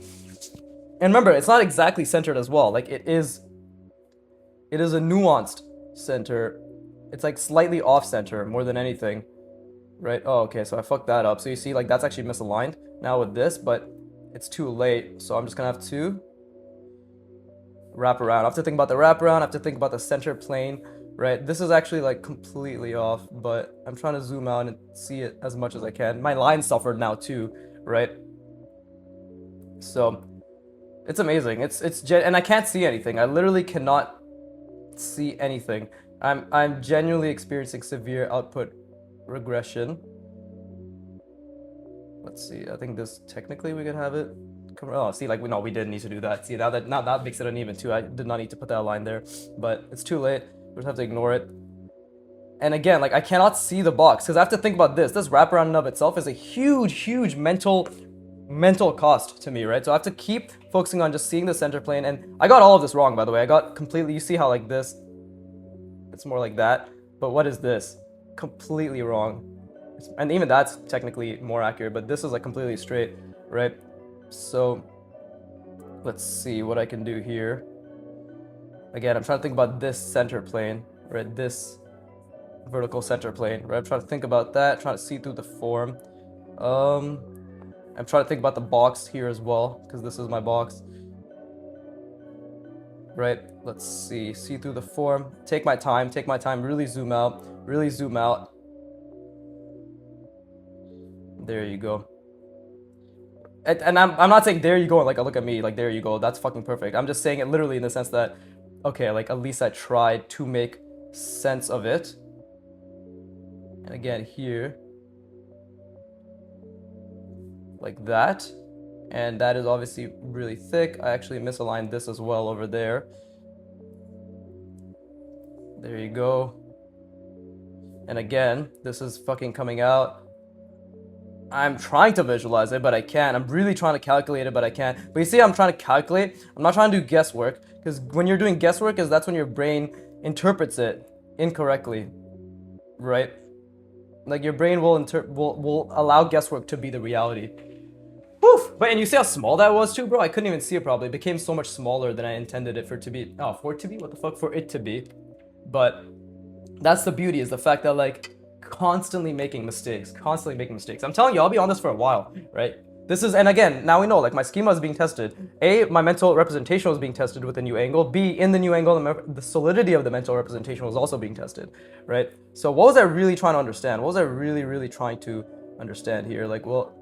And remember, it's not exactly centered as well. Like it is a nuanced center. It's like slightly off center more than anything. Right? Oh, okay, so I fucked that up. So you see, like that's actually misaligned now with this, but it's too late. So I'm just gonna have to wrap around. I have to think about the wraparound. I have to think about the center plane. Right, this is actually like completely off, but I'm trying to zoom out and see it as much as I can. My line suffered now too, right? So it's amazing. And I can't see anything. I literally cannot see anything. I'm genuinely experiencing severe output regression. Let's see. I think this technically we could have it. Oh, see, like we didn't need to do that. See, now that makes it uneven too. I did not need to put that line there, but it's too late. We just have to ignore it. And again, like I cannot see the box because I have to think about this. This wraparound in of itself is a huge mental cost to me, right? So I have to keep focusing on just seeing the center plane. And I got all of this wrong, by the way. I got completely, you see how like this, it's more like that. But what is this? Completely wrong. And even that's technically more accurate, but this is like completely straight, right? So let's see what I can do here. Again, I'm trying to think about this center plane, right? This vertical center plane, right? I'm trying to think about that, trying to see through the form. I'm trying to think about the box here as well, because this is my box. Right, let's see through the form. Take my time, really zoom out. There you go. And I'm not saying there you go, like look at me, like there you go, that's fucking perfect. I'm just saying it literally in the sense that, okay, like at least I tried to make sense of it. And again here, like that. And that is obviously really thick. I actually misaligned this as well over there. There you go. And again, this is fucking coming out. I'm trying to visualize it, but I can't. I'm really trying to calculate it, but I can't. But you see, I'm trying to calculate. I'm not trying to do guesswork, because when you're doing guesswork, that's when your brain interprets it incorrectly, right? Like your brain will allow guesswork to be the reality. Woof! But and you see how small that was too, bro? I couldn't even see it probably. It became so much smaller than I intended it for it to be. Oh, for it to be? What the fuck? For it to be. But that's the beauty, is the fact that like constantly making mistakes. I'm telling you, I'll be on this for a while, right? This is, and again, now we know, like my schema is being tested. A, my mental representation was being tested with a new angle. B, in the new angle, the solidity of the mental representation was also being tested, right? So what was I really trying to understand? What was I really trying to understand here? Like, well,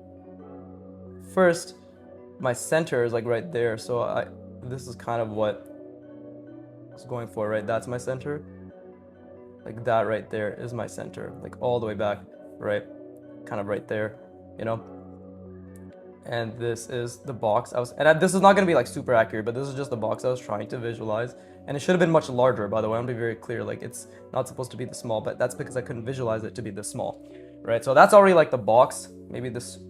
first, my center is like right there. So this is kind of what I was going for, right? That's my center. Like that right there is my center, like all the way back, right? Kind of right there, you know? And this is the box this is not going to be like super accurate, but this is just the box I was trying to visualize. And it should have been much larger, by the way. I'm going to be very clear. Like it's not supposed to be this small, but that's because I couldn't visualize it to be this small, right? So that's already like the box. Maybe this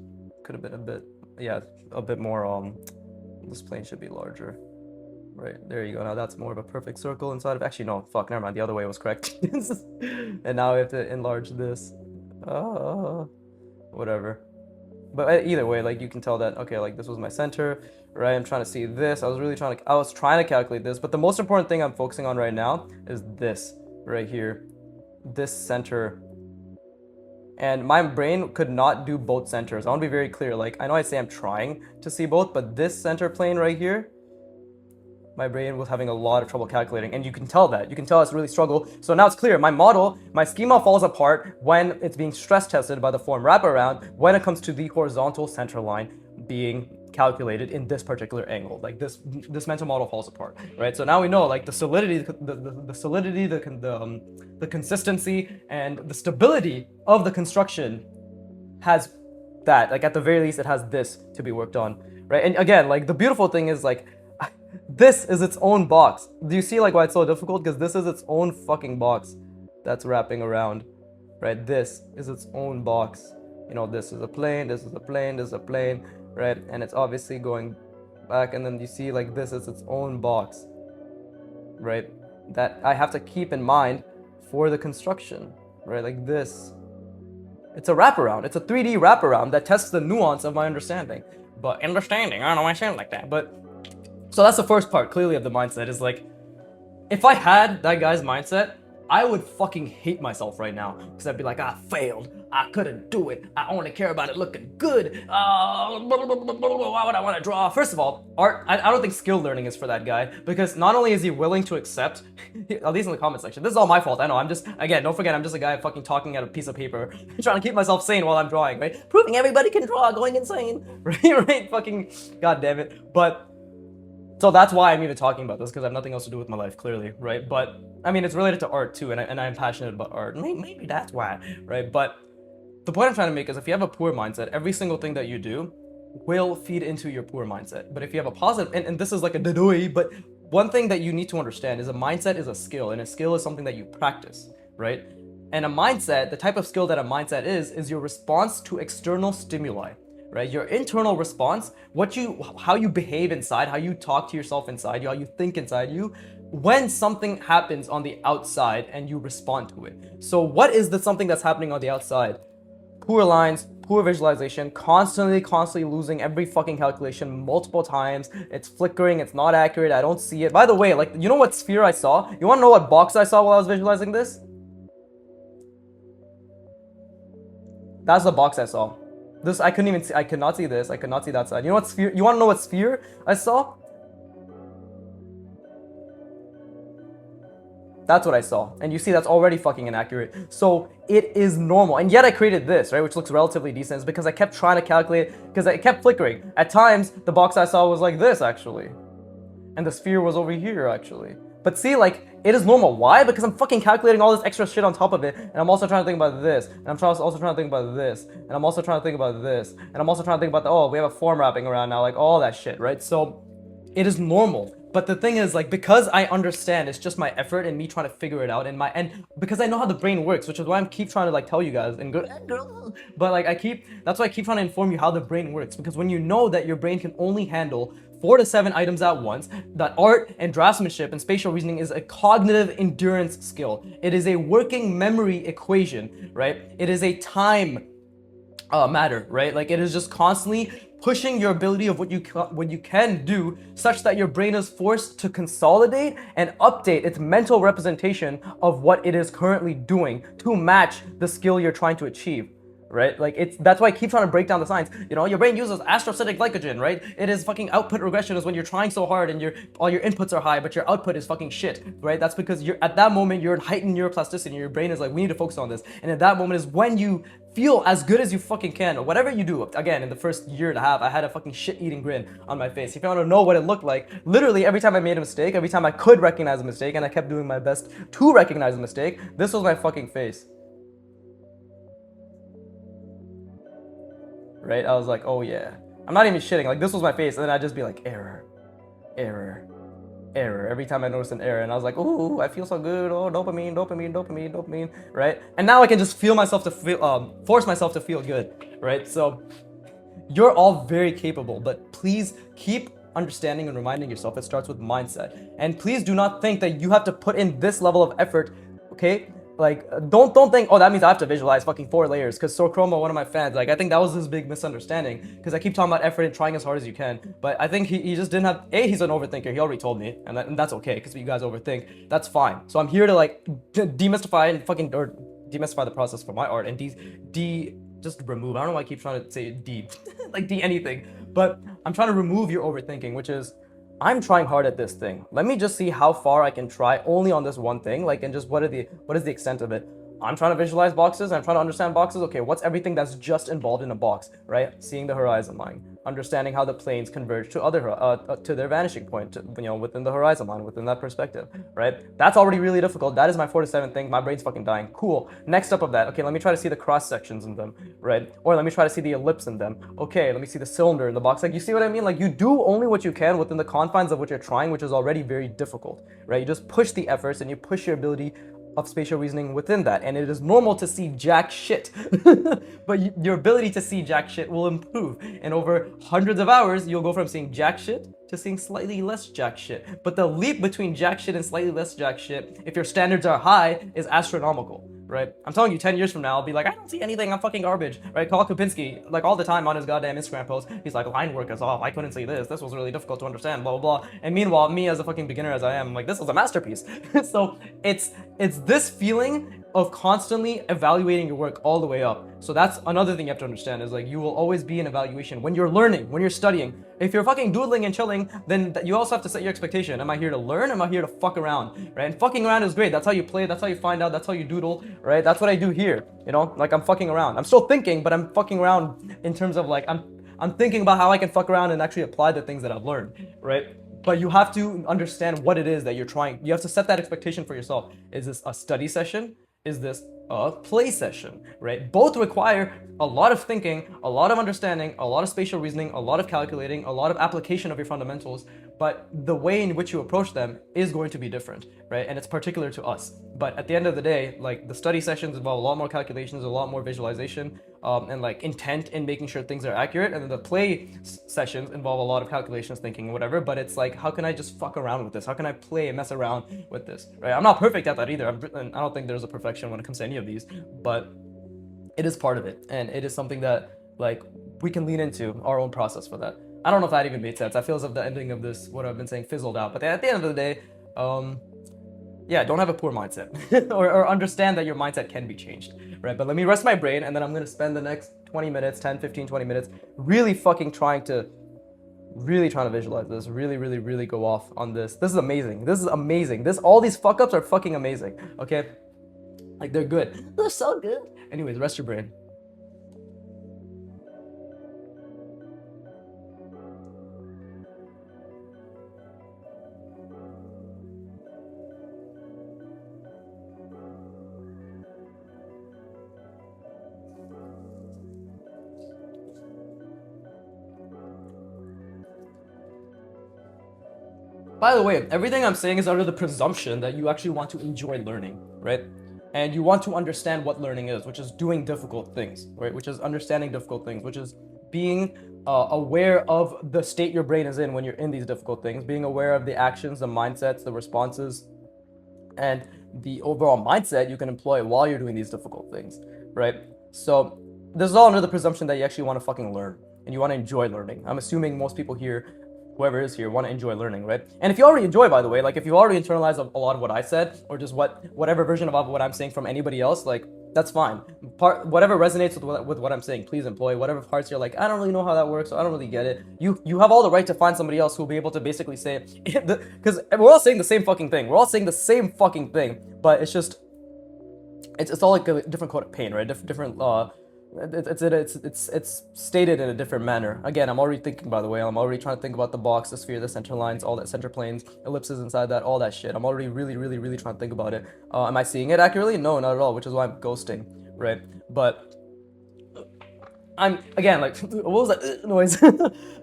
could have been a bit more, this plane should be larger. Right, there you go. Now that's more of a perfect circle inside of, actually no, fuck, never mind. The other way was correct. And now we have to enlarge this. Whatever. But either way, like you can tell that, okay, like this was my center, right? I'm trying to see this. I was trying to calculate this, but the most important thing I'm focusing on right now is this right here, this center. And my brain could not do both centers. I want to be very clear. Like I know I say I'm trying to see both, but this center plane right here, my brain was having a lot of trouble calculating, and you can tell that. You can tell it's really struggle. So now it's clear. My schema falls apart when it's being stress tested by the form wraparound when it comes to the horizontal center line being calculated in this particular angle. Like this mental model falls apart, right? So now we know like the solidity, the consistency, and the stability of the construction has that. Like at the very least, it has this to be worked on, right? And again, like the beautiful thing is like, this is its own box. Do you see like why it's so difficult? Because this is its own fucking box that's wrapping around, right? This is its own box. You know, this is a plane, this is a plane, this is a plane, right? And it's obviously going back, and then you see like this is its own box, right? that I have to keep in mind for the construction, right? Like this. It's a wraparound. It's a 3D wraparound that tests the nuance of my understanding. But understanding, I don't know why I sound like that. But so that's the first part, clearly, of the mindset is like, if I had that guy's mindset, I would fucking hate myself right now. Because I'd be like, I failed. I couldn't do it. I only care about it looking good. Why would I want to draw? First of all, art, I don't think skill learning is for that guy. Because not only is he willing to accept, at least in the comment section, this is all my fault. I know, I'm just, again, don't forget, I'm just a guy fucking talking at a piece of paper, trying to keep myself sane while I'm drawing, right? Proving everybody can draw, going insane. Right? Fucking, god damn it. But, so that's why I'm even talking about this, because I have nothing else to do with my life, clearly, right? But, I mean, it's related to art, too, and I'm passionate about art. Maybe that's why, right? But the point I'm trying to make is if you have a poor mindset, every single thing that you do will feed into your poor mindset. But if you have a positive, and this is like a dodoi, but one thing that you need to understand is a mindset is a skill, and a skill is something that you practice, right? And a mindset, the type of skill that a mindset is your response to external stimuli. Right, your internal response, how you behave inside, how you talk to yourself inside you, how you think inside you, when something happens on the outside and you respond to it. So what is the something that's happening on the outside? Poor lines, poor visualization, constantly losing every fucking calculation multiple times. It's flickering, it's not accurate, I don't see it. By the way, like, you know what sphere I saw? You wanna know what box I saw while I was visualizing this? That's the box I saw. This, I couldn't even see, I could not see this, I could not see that side. You know what sphere, you wanna know what sphere I saw? That's what I saw. And you see that's already fucking inaccurate. So it is normal. And yet I created this, right, which looks relatively decent. It's because I kept trying to calculate, because it kept flickering. At times, the box I saw was like this, actually. And the sphere was over here, actually. But see, like, it is normal. Why? Because I'm fucking calculating all this extra shit on top of it, and I'm also trying to think about this, and I'm also trying to think about this, and I'm also trying to think about this, and I'm also trying to think about oh, we have a form wrapping around now, like all that shit, right? So it is normal. But the thing is, like, because I understand it's just my effort and me trying to figure it out, and because I know how the brain works, which is why I keep trying to like tell you guys and good, but like that's why I keep trying to inform you how the brain works, because when you know that your brain can only handle 4 to 7 items at once, that art and draftsmanship and spatial reasoning is a cognitive endurance skill. It is a working memory equation, right? It is a time matter, right? Like, it is just constantly pushing your ability of what you can do, such that your brain is forced to consolidate and update its mental representation of what it is currently doing to match the skill you're trying to achieve. Right? Like, that's why I keep trying to break down the science. You know, your brain uses astrocytic glycogen, right? It is fucking output regression is when you're trying so hard and all your inputs are high, but your output is fucking shit, right? That's because you're at that moment you're in heightened neuroplasticity and your brain is like, we need to focus on this. And at that moment is when you feel as good as you fucking can, or whatever you do. Again, in the first year and a half, I had a fucking shit-eating grin on my face. If you want to know what it looked like, literally every time I made a mistake, every time I could recognize a mistake, and I kept doing my best to recognize a mistake, this was my fucking face. Right? I was like, oh yeah. I'm not even shitting. Like, this was my face, and then I'd just be like, error, error, error. Every time I noticed an error, and I was like, ooh, I feel so good. Oh, dopamine, dopamine, dopamine, dopamine. Right? And now I can just force myself to feel good. Right? So you're all very capable, but please keep understanding and reminding yourself it starts with mindset. And please do not think that you have to put in this level of effort. Okay? Like, don't think, oh, that means I have to visualize fucking 4 layers, because Sorchroma, one of my fans, like, I think that was his big misunderstanding, because I keep talking about effort and trying as hard as you can, but I think he just didn't have, he's an overthinker, he already told me, and that's okay, because you guys overthink, that's fine. So I'm here to, like, demystify and fucking, or demystify the process for my art, and just remove, I don't know why I keep trying to say like anything, but I'm trying to remove your overthinking, which is, I'm trying hard at this thing. Let me just see how far I can try only on this one thing, like, and just what is the extent of it. I'm trying to visualize boxes, I'm trying to understand boxes. Okay, what's everything that's just involved in a box, right? Seeing the horizon line, understanding how the planes converge to to their vanishing point, within the horizon line, within that perspective, right? That's already really difficult. That is my 4 to 7 thing. My brain's fucking dying. Cool. Next up of that, okay, let me try to see the cross sections in them, right? Or let me try to see the ellipse in them. Okay, let me see the cylinder in the box. Like, you see what I mean? Like, you do only what you can within the confines of what you're trying, which is already very difficult, right? You just push the efforts and you push your ability of spatial reasoning within that, and it is normal to see jack shit, but your ability to see jack shit will improve, and over hundreds of hours you'll go from seeing jack shit to seeing slightly less jack shit. But the leap between jack shit and slightly less jack shit, if your standards are high, is astronomical, right? I'm telling you, 10 years from now, I'll be like, I don't see anything, I'm fucking garbage, right? Carl Kupinski, like all the time on his goddamn Instagram post, he's like, line work is off, I couldn't see this was really difficult to understand, blah, blah, blah. And meanwhile, me as a fucking beginner as I am, I'm like, this is a masterpiece. So it's this feeling of constantly evaluating your work all the way up. So that's another thing you have to understand, is like, you will always be in evaluation when you're learning, when you're studying. If you're fucking doodling and chilling, then you also have to set your expectation. Am I here to learn? Am I here to fuck around? Right? And fucking around is great. That's how you play. That's how you find out. That's how you doodle. Right? That's what I do here. You know, like I'm fucking around. I'm still thinking, but I'm fucking around in terms of like I'm thinking about how I can fuck around and actually apply the things that I've learned. Right? But you have to understand what it is that you're trying. You have to set that expectation for yourself. Is this a study session? Is this a play session, right? Both require a lot of thinking, a lot of understanding, a lot of spatial reasoning, a lot of calculating, a lot of application of your fundamentals, but the way in which you approach them is going to be different, right? And it's particular to us. But at the end of the day, like the study sessions involve a lot more calculations, a lot more visualization, and like intent in making sure things are accurate. And then the play sessions involve a lot of calculations, thinking, whatever. But it's like, how can I just fuck around with this? How can I play and mess around with this, right? I'm not perfect at that either. I don't think there's a perfection when it comes to any of these, but it is part of it. And it is something that like we can lean into our own process for that. I don't know if that even made sense. I feel as if the ending of this, what I've been saying, fizzled out. But at the end of the day, yeah, don't have a poor mindset or understand that your mindset can be changed, right? But let me rest my brain, and then I'm going to spend the next 20 minutes, 10, 15, 20 minutes really fucking trying to visualize this, really go off on this. This is amazing. This is amazing. All these fuck ups are fucking amazing, okay? Like, they're good. They're so good. Anyways, rest your brain. By the way, everything I'm saying is under the presumption that you actually want to enjoy learning, right? And you want to understand what learning is, which is doing difficult things, right? Which is understanding difficult things, which is being aware of the state your brain is in when you're in these difficult things, being aware of the actions, the mindsets, the responses, and the overall mindset you can employ while you're doing these difficult things, right? So this is all under the presumption that you actually want to fucking learn and you want to enjoy learning. I'm assuming most people here, whoever is here, want to enjoy learning, right? And if you already enjoy, by the way, like if you already internalize a lot of what I said, or just whatever version of what I'm saying from anybody else, like that's fine. Whatever resonates with what I'm saying, please employ. Whatever parts you're like, I don't really know how that works, or I don't really get it. You have all the right to find somebody else who'll be able to basically say, because we're all saying the same fucking thing. We're all saying the same fucking thing, but it's just, it's all like a different coat of paint, right? Different it's stated in a different manner. Again, I'm already thinking, by the way, I'm already trying to think about the box, the sphere, the center lines, all that, center planes, ellipses inside that, all that shit. I'm already really trying to think about it. Am I seeing it accurately? No, not at all, which is why I'm ghosting, right? But I'm, again, like, what was that noise?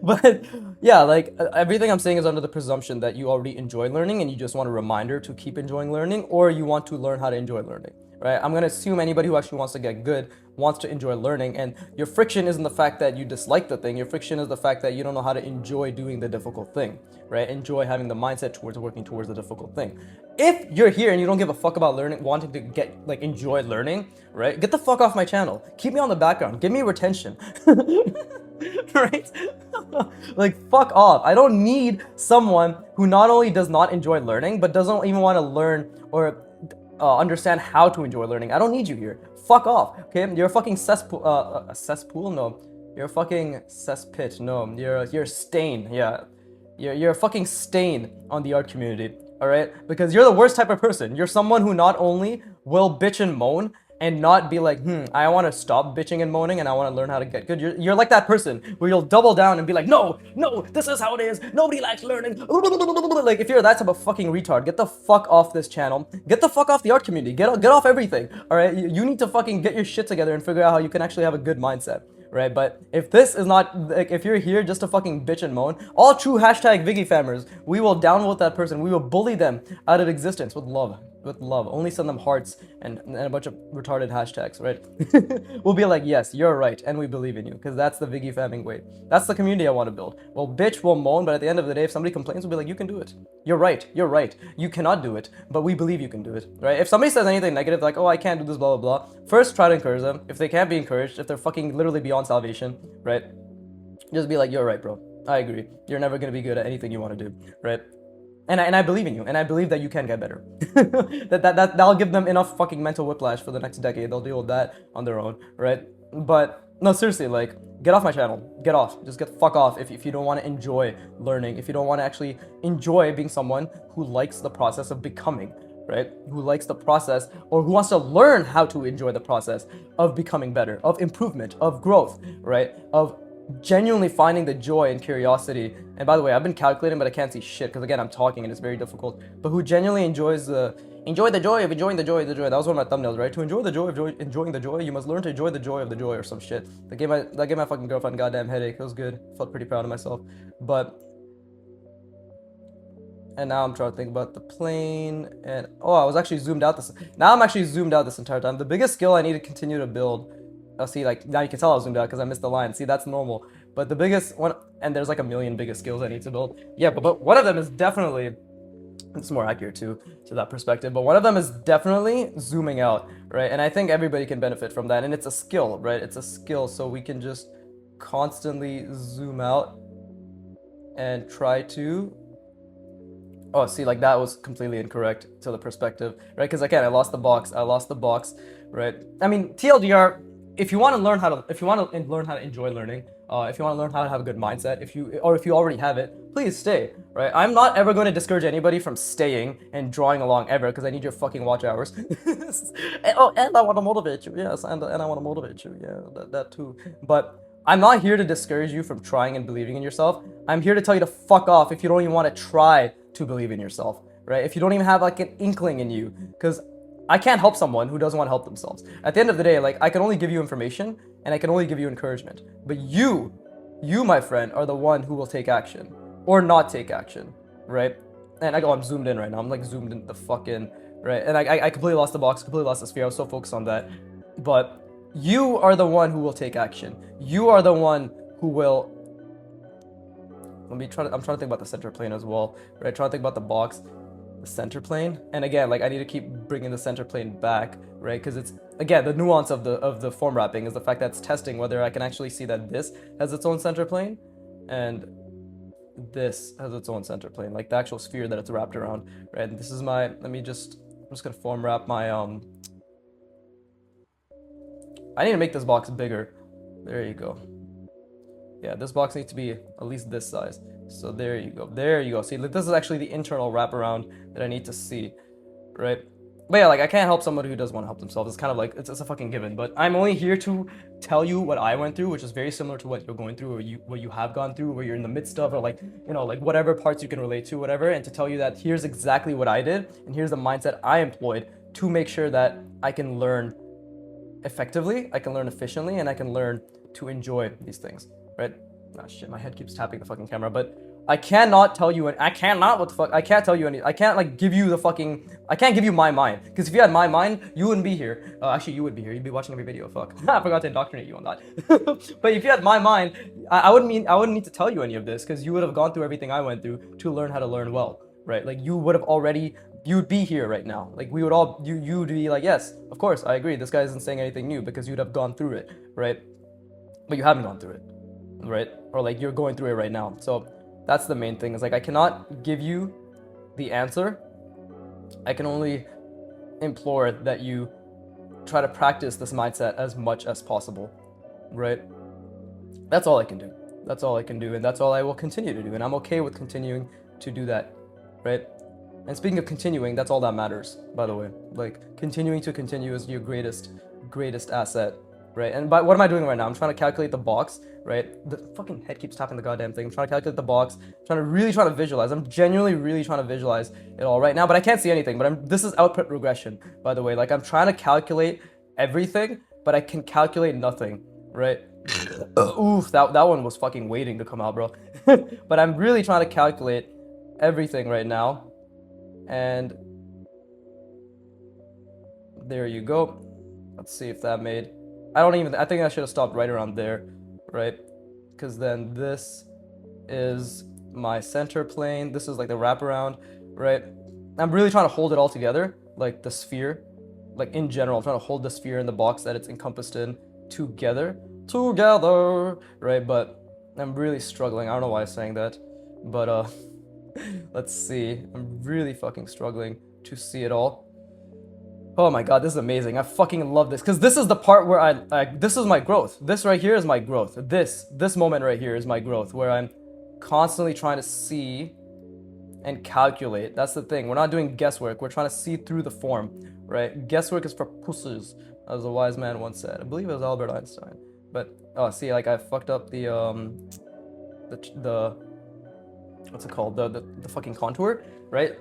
But yeah, like everything I'm saying is under the presumption that you already enjoy learning and you just want a reminder to keep enjoying learning, or you want to learn how to enjoy learning, right? I'm gonna assume anybody who actually wants to get good wants to enjoy learning, and your friction isn't the fact that you dislike the thing. Your friction is the fact that you don't know how to enjoy doing the difficult thing, right? Enjoy having the mindset towards working towards the difficult thing. If you're here and you don't give a fuck about learning, wanting to enjoy learning, right? Get the fuck off my channel. Keep me on the background. Give me retention. Right? Like, fuck off. I don't need someone who not only does not enjoy learning, but doesn't even want to learn or understand how to enjoy learning. I don't need you here. Fuck off, okay? You're a fucking cesspool. A cesspool? No. You're a fucking cesspit. No. You're a stain. Yeah. You're a fucking stain on the art community. All right? Because you're the worst type of person. You're someone who not only will bitch and moan and not be like, I want to stop bitching and moaning and I want to learn how to get good. You're like that person where you'll double down and be like, no, this is how it is. Nobody likes learning. Like, if you're that type of fucking retard, get the fuck off this channel. Get the fuck off the art community. Get off everything. All right? You need to fucking get your shit together and figure out how you can actually have a good mindset. Right? But if this is not, like, if you're here just to fucking bitch and moan, all true hashtag Viggy famers, we will downvote that person. We will bully them out of existence with love. with love. Only send them hearts and a bunch of retarded hashtags, right? We'll be like, yes, you're right, and we believe in you, because that's the Viggy famming way. That's the community I want to build. Well, bitch will moan, but at the end of the day, if somebody complains, we'll be like, you can do it. You're right. You're right. You cannot do it, but we believe you can do it, right? If somebody says anything negative, like, oh, I can't do this, blah, blah, blah, first try to encourage them. If they can't be encouraged, if they're fucking literally beyond salvation, right? Just be like, you're right, bro. I agree. You're never going to be good at anything you want to do, right? And I believe in you, and I believe that you can get better. That'll give them enough fucking mental whiplash for the next decade. They'll deal with that on their own, right? But no, seriously, like, get off my channel. Get off. Just get the fuck off if you don't want to enjoy learning, if you don't want to actually enjoy being someone who likes the process of becoming, right? Who likes the process, or who wants to learn how to enjoy the process of becoming better, of improvement, of growth, right? Of genuinely finding the joy and curiosity. And by the way, I've been calculating, but I can't see shit because again, I'm talking and it's very difficult. But who genuinely enjoys the joy of enjoying the joy. That was one of my thumbnails, right? To enjoy the joy of enjoying the joy, you must learn to enjoy the joy of the joy, or some shit. That gave my fucking girlfriend a goddamn headache. It was good. Felt pretty proud of myself. And now I'm trying to think about the plane, and I was actually zoomed out now I'm actually zoomed out this entire time. The biggest skill I need to continue to build, see, like, now you can tell I was zoomed out because I missed the line. See, that's normal. But the biggest one, and there's like a million biggest skills I need to build. Yeah, but one of them is definitely, it's more accurate to that perspective, but one of them is definitely zooming out, right? And I think everybody can benefit from that, and it's a skill, right? It's a skill, so we can just constantly zoom out and try to, oh, see, like, that was completely incorrect to the perspective, right? Because again, I lost the box, right? I mean, TLDR, if you want to learn how to enjoy learning, if you want to learn how to have a good mindset, if you already have it, please stay, right? I'm not ever going to discourage anybody from staying and drawing along ever, because I need your fucking watch hours. and I want to motivate you, yes, and I want to motivate you, yeah, that too. But I'm not here to discourage you from trying and believing in yourself. I'm here to tell you to fuck off if you don't even want to try to believe in yourself, right? If you don't even have like an inkling in you, because I can't help someone who doesn't want to help themselves. At the end of the day, like, I can only give you information and I can only give you encouragement. But you, my friend, are the one who will take action or not take action, right? And I'm zoomed in right now. I'm like zoomed in the fucking, right? And I completely lost the box, completely lost the sphere. I was so focused on that. But you are the one who will take action. You are the one who will, I'm trying to think about the center plane as well, right? Trying to think about the box. The center plane, and again, like, I need to keep bringing the center plane back, right? Because it's, again, the nuance of the form wrapping is the fact that it's testing whether I can actually see that this has its own center plane and this has its own center plane, like the actual sphere that it's wrapped around, right? And this is my, I'm just gonna form wrap my I need to make this box bigger. There you go. Yeah, this box needs to be at least this size. So there you go. See, like, this is actually the internal wraparound that I need to see, right? But yeah, like, I can't help somebody who doesn't want to help themselves. It's kind of like, it's a fucking given. But I'm only here to tell you what I went through, which is very similar to what you're going through, or what you have gone through, or you're in the midst of, or like, you know, like whatever parts you can relate to, whatever, and to tell you that here's exactly what I did, and here's the mindset I employed to make sure that I can learn effectively, I can learn efficiently, and I can learn to enjoy these things, right? Ah, shit, my head keeps tapping the fucking camera, but I cannot tell you, I can't tell you any, I can't, like, give you the fucking, I can't give you my mind, because if you had my mind, you wouldn't be here. Actually, you would be here, you'd be watching every video, fuck. I forgot to indoctrinate you on that. But if you had my mind, I wouldn't need to tell you any of this, because you would have gone through everything I went through to learn how to learn well, right? Like, you would have already, you'd be here right now. Like, we would all, you'd be like, yes, of course, I agree, this guy isn't saying anything new, because you'd have gone through it, right? But you haven't gone through it, right? Or like, you're going through it right now. So that's the main thing, is like, I cannot give you the answer. I can only implore that you try to practice this mindset as much as possible, right? That's all I can do. That's all I can do, and that's all I will continue to do, and I'm okay with continuing to do that, right? And speaking of continuing, that's all that matters, by the way. Like, continuing to continue is your greatest asset, right? And what am I doing right now? I'm trying to calculate the box, right? The fucking head keeps tapping the goddamn thing. I'm trying to calculate the box, trying to visualize. I'm genuinely really trying to visualize it all right now, but I can't see anything. But this is output regression, by the way. Like, I'm trying to calculate everything, but I can calculate nothing, right? Oof, that one was fucking waiting to come out, bro. But I'm really trying to calculate everything right now, and There you go. Let's see if that made. I think I should have stopped right around there, right? Because then this is my center plane. This is like the wraparound, right? I'm really trying to hold it all together, like the sphere, like in general. I'm trying to hold the sphere in the box that it's encompassed in together, right? But I'm really struggling. I don't know why I'm saying that, but let's see. I'm really fucking struggling to see it all. Oh my god, this is amazing. I fucking love this because this is the part where this is my growth. This right here is my growth. This moment right here is my growth where I'm constantly trying to see and calculate. That's the thing. We're not doing guesswork. We're trying to see through the form, right? Guesswork is for pussies, as a wise man once said. I believe it was Albert Einstein. But oh, see, like I fucked up the what's it called? The fucking contour, right?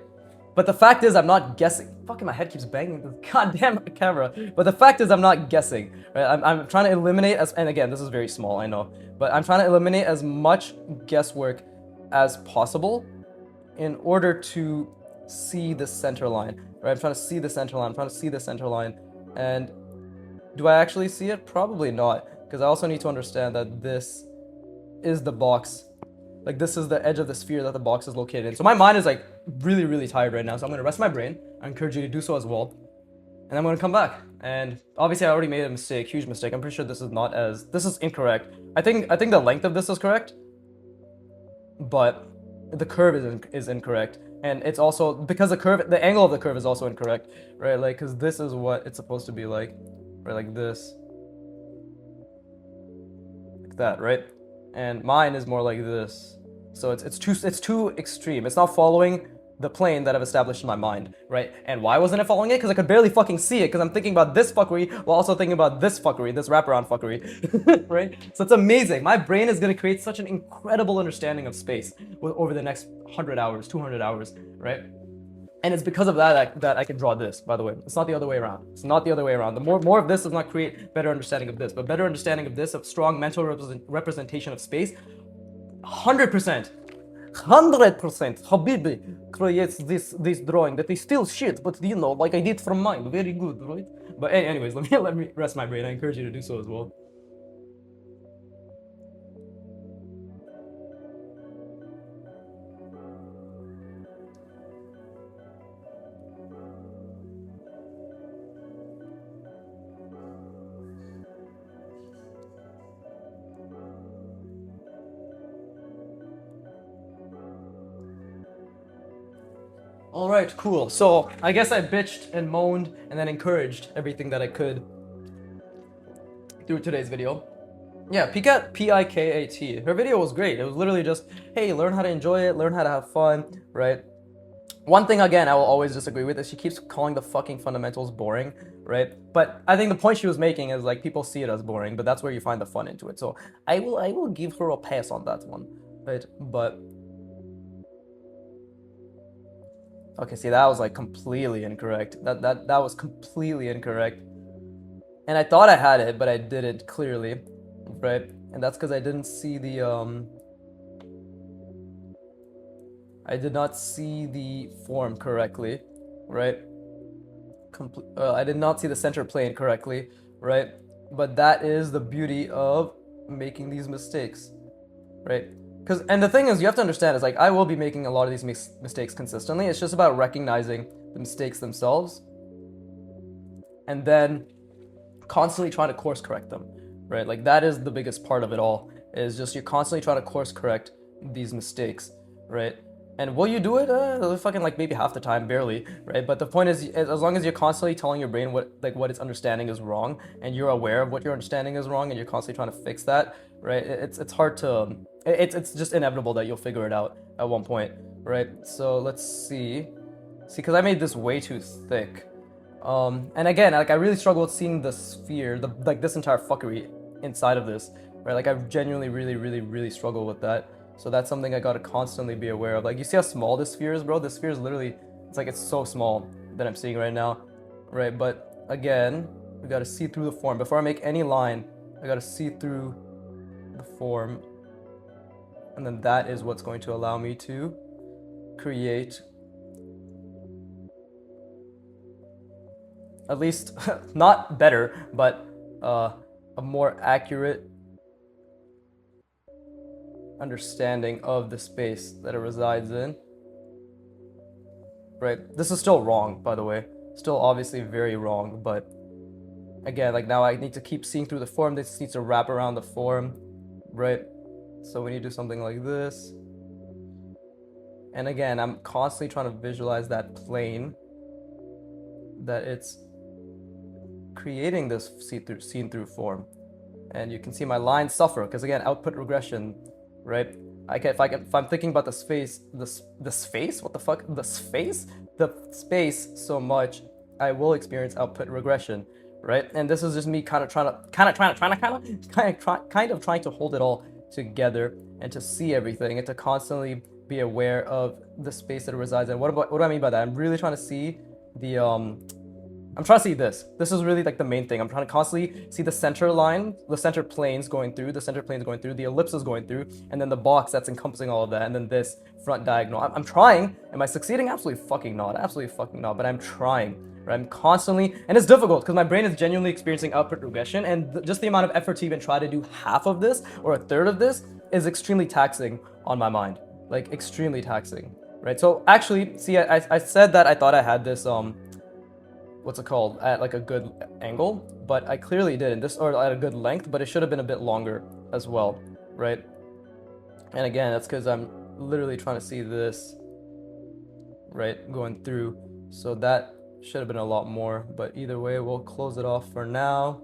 But the fact is, I'm not guessing. Fucking my head keeps banging this goddamn camera. But the fact is, I'm not guessing. Right? I'm trying to eliminate and again, this is very small, I know. But I'm trying to eliminate as much guesswork as possible in order to see the center line. Right? I'm trying to see the center line. I'm trying to see the center line. And do I actually see it? Probably not. Because I also need to understand that this is the box. Like, this is the edge of the sphere that the box is located in. So my mind is, like, really, really tired right now. So I'm going to rest my brain. I encourage you to do so as well. And I'm going to come back. And obviously, I already made a mistake, huge mistake. I'm pretty sure this is incorrect. I think the length of this is correct. But the curve is incorrect. And it's also, because the angle of the curve is also incorrect. Right? Like, because this is what it's supposed to be like. Right? Like this. Like that, right? And mine is more like this. So it's too extreme. It's not following the plane that I've established in my mind, right? And why wasn't it following it? Because I could barely fucking see it, because I'm thinking about this fuckery while also thinking about this fuckery, this wraparound fuckery, right? So it's amazing. My brain is gonna create such an incredible understanding of space over the next 100 hours, 200 hours, right? And it's because of that I can draw this, by the way. It's not the other way around. It's not the other way around. The more of this does not create better understanding of this, but better understanding of this, of strong mental representation of space, 100%, 100%, Habibi creates this drawing that is still shit, but you know, like I did from mine, very good, right? But anyways, let me rest my brain. I encourage you to do so as well. All right, cool. So I guess I bitched and moaned and then encouraged everything that I could through today's video. Yeah, Pikat, P-I-K-A-T. Her video was great. It was literally just, hey, learn how to enjoy it, learn how to have fun, right? One thing, again, I will always disagree with is she keeps calling the fucking fundamentals boring, right? But I think the point she was making is, like, people see it as boring, but that's where you find the fun into it. So I will give her a pass on that one, right? But okay, see, that was like completely incorrect. That was completely incorrect. And I thought I had it, but I didn't clearly, right? And that's because I didn't see I did not see the form correctly, right? I did not see the center plane correctly, right? But that is the beauty of making these mistakes, right? And the thing is, you have to understand is, like, I will be making a lot of these mistakes consistently. It's just about recognizing the mistakes themselves and then constantly trying to course correct them, right? Like, that is the biggest part of it all, is just you're constantly trying to course correct these mistakes, right? And will you do it? Fucking like maybe half the time, barely, right? But the point is, as long as you're constantly telling your brain what its understanding is wrong, and you're aware of what your understanding is wrong, and you're constantly trying to fix that, right? It's hard to, it's just inevitable that you'll figure it out at one point, right? So let's see, because I made this way too thick, and again, like I really struggle with seeing the sphere, like this entire fuckery inside of this, right? Like I genuinely, really struggle with that. So that's something I gotta constantly be aware of. Like, you see how small this sphere is, bro? This sphere is literally, it's so small that I'm seeing right now, right? But again, we gotta see through the form. Before I make any line, I gotta see through the form. And then that is what's going to allow me to create at least not better, but a more accurate understanding of the space that it resides in. Right? This is still wrong, by the way. Still obviously very wrong, but again, like now I need to keep seeing through the form. This needs to wrap around the form, right? So we need to do something like this. And again, I'm constantly trying to visualize that plane, that it's creating this seen through form. And you can see my lines suffer because again, output regression, right? If I'm thinking about the space, the space, what the fuck, the space so much, I will experience output regression, right? And this is just me kind of trying to hold it all together and to see everything and to constantly be aware of the space that it resides in. What do I mean by that? I'm really trying to see the I'm trying to see this. This is really like the main thing. I'm trying to constantly see the center line, the center planes going through, the ellipses going through, and then the box that's encompassing all of that, and then this front diagonal. I'm trying. Am I succeeding? Absolutely fucking not. Absolutely fucking not. But I'm trying. Right? I'm constantly, and it's difficult because my brain is genuinely experiencing output regression, and just the amount of effort to even try to do half of this or a third of this is extremely taxing on my mind. Like extremely taxing. Right? So actually, see, I said that I thought I had this what's it called, at like a good angle, but I clearly didn't. This, or at a good length, but it should have been a bit longer as well, right? And again, that's because I'm literally trying to see this, right, going through. So that should have been a lot more, but either way, we'll close it off for now,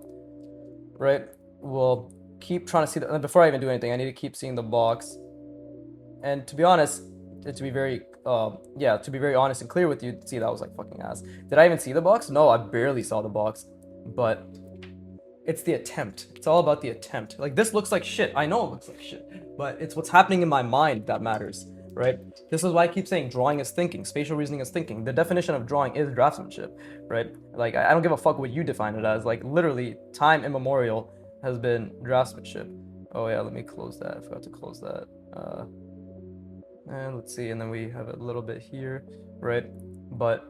right? We'll keep trying to see the, before I even do anything, I need to keep seeing the box. And to be honest, to be very honest and clear with you, see, that was like fucking ass. Did I even see the box? No, I barely saw the box, but it's the attempt. It's all about the attempt. Like, this looks like shit. I know it looks like shit, but it's what's happening in my mind that matters, right? This is why I keep saying drawing is thinking, spatial reasoning is thinking. The definition of drawing is draftsmanship, right? Like, I don't give a fuck what you define it as. Like, literally, time immemorial has been draftsmanship. Oh yeah, let me close that. I forgot to close that. And let's see, and then we have a little bit here, right? But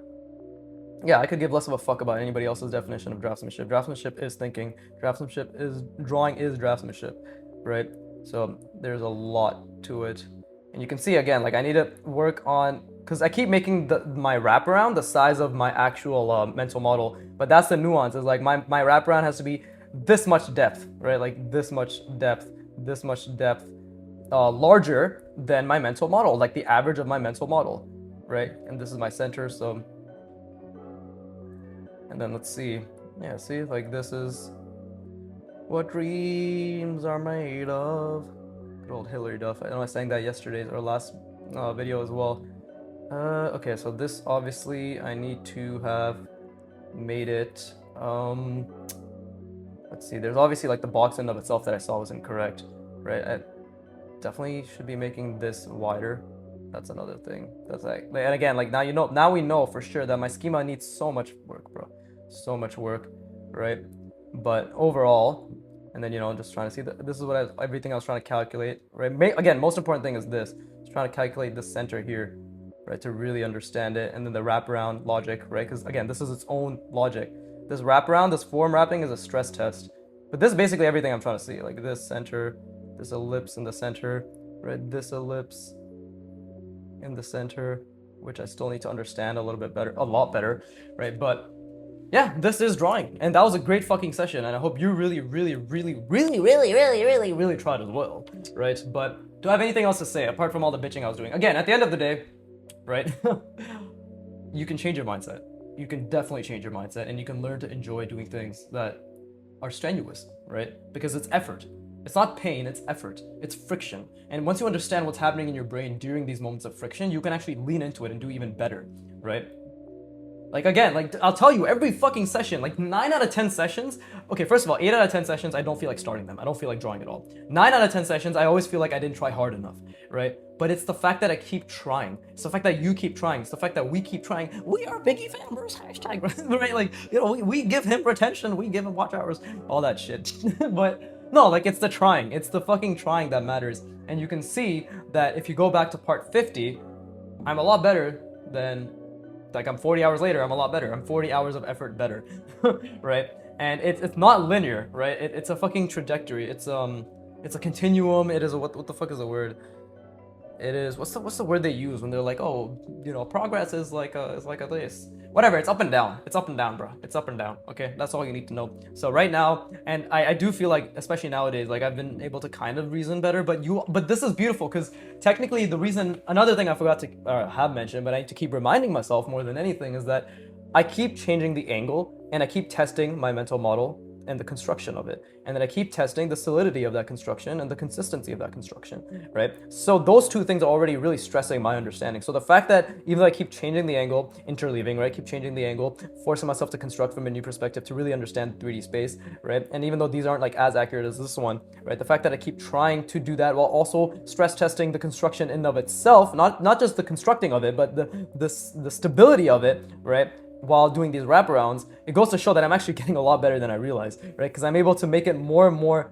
yeah, I could give less of a fuck about anybody else's definition of draftsmanship. Draftsmanship is thinking. Draftsmanship is drawing is draftsmanship, right? So there's a lot to it. And you can see again, like I need to work on, because I keep making my wraparound the size of my actual mental model, but that's the nuance, is like my wraparound has to be this much depth, right? Like this much depth, larger than my mental model, like the average of my mental model, right? And this is my center, so, and then let's see, yeah, see, like this is what dreams are made of. Good old Hillary Duff. I know I sang that yesterday's or last video as well. Okay, so this obviously I need to have made it, let's see, there's obviously like the box in of itself that I saw was incorrect, right? I definitely should be making this wider. That's another thing. That's like, and again, like now we know for sure that my schema needs so much work, bro. So much work, right? But overall, and then, just trying to see that this is what everything I was trying to calculate, right? Again, most important thing is this. Just trying to calculate this center here, right? To really understand it. And then the wraparound logic, right? Because again, this is its own logic. This wraparound, this form wrapping is a stress test. But this is basically everything I'm trying to see. Like this center, this ellipse in the center, right? This ellipse in the center, which I still need to understand a little bit better, a lot better, right? But yeah, this is drawing, and that was a great fucking session, and I hope you really tried as well, right? But do I have anything else to say apart from all the bitching I was doing? Again, at the end of the day, right? You can change your mindset. You can definitely change your mindset, and you can learn to enjoy doing things that are strenuous, right? Because it's effort. It's not pain, it's effort. It's friction. And once you understand what's happening in your brain during these moments of friction, you can actually lean into it and do even better, right? Like again, like I'll tell you, every fucking session, like 9 out of 10 sessions, okay, first of all, 8 out of 10 sessions, I don't feel like starting them. I don't feel like drawing at all. 9 out of 10 sessions, I always feel like I didn't try hard enough, right? But it's the fact that I keep trying. It's the fact that you keep trying. It's the fact that we keep trying. We are Biggie fanbros, hashtag, right? Like, we give him retention, we give him watch hours, all that shit. But no, like it's the trying. It's the fucking trying that matters. And you can see that if you go back to part 50, I'm a lot better than Like I'm 40 hours later, I'm a lot better. I'm 40 hours of effort better, right? And it's not linear, right? It's a fucking trajectory. It's a continuum. It is a what the fuck is the word? It is what's the word they use when they're like, oh, you know, progress is like a this. Whatever, it's up and down. It's up and down, bro. It's up and down. Okay, that's all you need to know. So right now, and I do feel like, especially nowadays, like I've been able to kind of reason better. But this is beautiful because technically the reason, another thing I forgot to have mentioned, but I need to keep reminding myself more than anything is that I keep changing the angle and I keep testing my mental model and the construction of it. And then I keep testing the solidity of that construction and the consistency of that construction, right? So those two things are already really stressing my understanding. So the fact that even though I keep changing the angle, interleaving, right? Keep changing the angle, forcing myself to construct from a new perspective to really understand 3D space, right? And even though these aren't like as accurate as this one, right? The fact that I keep trying to do that while also stress testing the construction in and of itself, not just the constructing of it, but the stability of it, right? While doing these wraparounds, it goes to show that I'm actually getting a lot better than I realized, right? Because I'm able to make it more and more.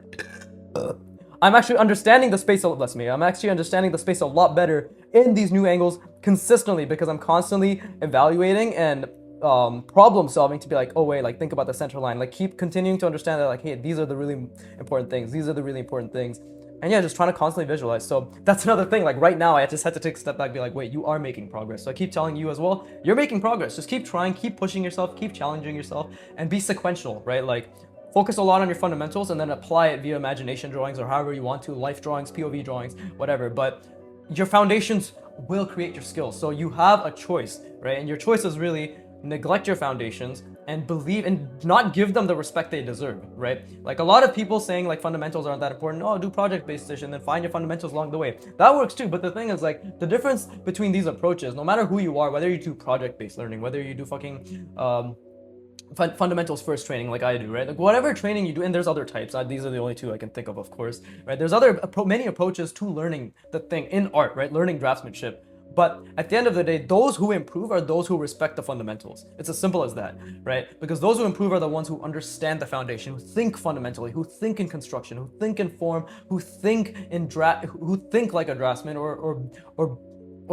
I'm actually understanding the space. Bless me. I'm actually understanding the space a lot better in these new angles consistently because I'm constantly evaluating and problem solving to be like, oh wait, like think about the center line. Like keep continuing to understand that, like, hey, these are the really important things. These are the really important things. And yeah, just trying to constantly visualize. So that's another thing. Like right now, I just had to take a step back and be like, wait, you are making progress. So I keep telling you as well, you're making progress. Just keep trying, keep pushing yourself, keep challenging yourself, and be sequential, right? Like focus a lot on your fundamentals and then apply it via imagination drawings or however you want to, life drawings, POV drawings, whatever. But your foundations will create your skills. So you have a choice, right? And your choice is really neglect your foundations and believe and not give them the respect they deserve, right? Like a lot of people saying like fundamentals aren't that important. Oh, do project-based stitch and then find your fundamentals along the way. That works too, but the thing is like the difference between these approaches, no matter who you are, whether you do project-based learning, whether you do fucking fundamentals first training like I do, right? Like whatever training you do, and there's other types. These are the only two I can think of course, right? There's many approaches to learning the thing in art, right? Learning draftsmanship. But at the end of the day, those who improve are those who respect the fundamentals. It's as simple as that, right? Because those who improve are the ones who understand the foundation, who think fundamentally, who think in construction, who think in form, who think like a draftsman, or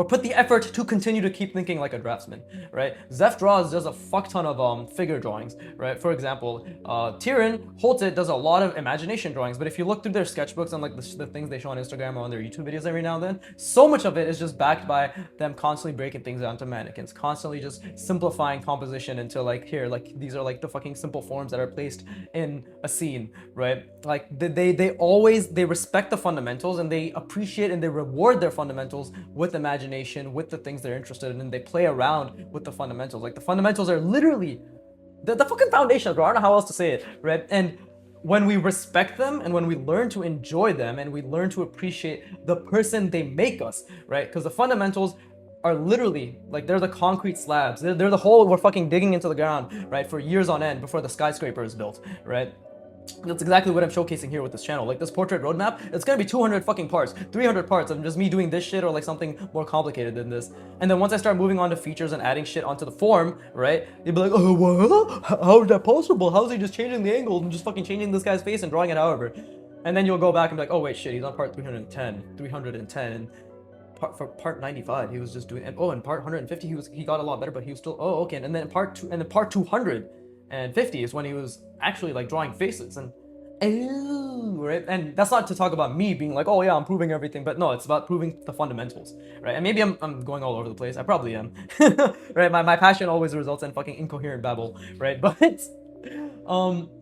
put the effort to continue to keep thinking like a draftsman, right? Zeph does a fuck ton of figure drawings, right? For example, Tyrion Holtet does a lot of imagination drawings, but if you look through their sketchbooks and like the things they show on Instagram or on their YouTube videos every now and then, so much of it is just backed by them constantly breaking things down to mannequins, constantly just simplifying composition into like, here, like these are like the fucking simple forms that are placed in a scene, right? Like they respect the fundamentals and they appreciate and they reward their fundamentals with imagination, with the things they're interested in, and they play around with the fundamentals. Like the fundamentals are literally the fucking foundation, bro. I don't know how else to say it, right? And when we respect them and when we learn to enjoy them and we learn to appreciate the person they make us, right? Because the fundamentals are literally like they're the concrete slabs. They're the hole we're fucking digging into the ground, right? For years on end before the skyscraper is built, right? That's exactly what I'm showcasing here with this channel. Like this portrait roadmap, it's gonna be 200 fucking parts, 300 parts of just me doing this shit or like something more complicated than this. And then once I start moving on to features and adding shit onto the form, right? You'd be like, oh, what? How is that possible? How is he just changing the angle and just fucking changing this guy's face and drawing it however? And then you'll go back and be like, oh wait, shit, he's on part 310. And for part 95, he was just doing, and in part 150, he got a lot better, but he was still, oh, okay. And then part 250 is when he was actually like drawing faces and right? And that's not to talk about me being like, oh yeah, I'm proving everything, but no, it's about proving the fundamentals, right? And maybe I'm going all over the place. I probably am, right? My passion always results in fucking incoherent babble, right? But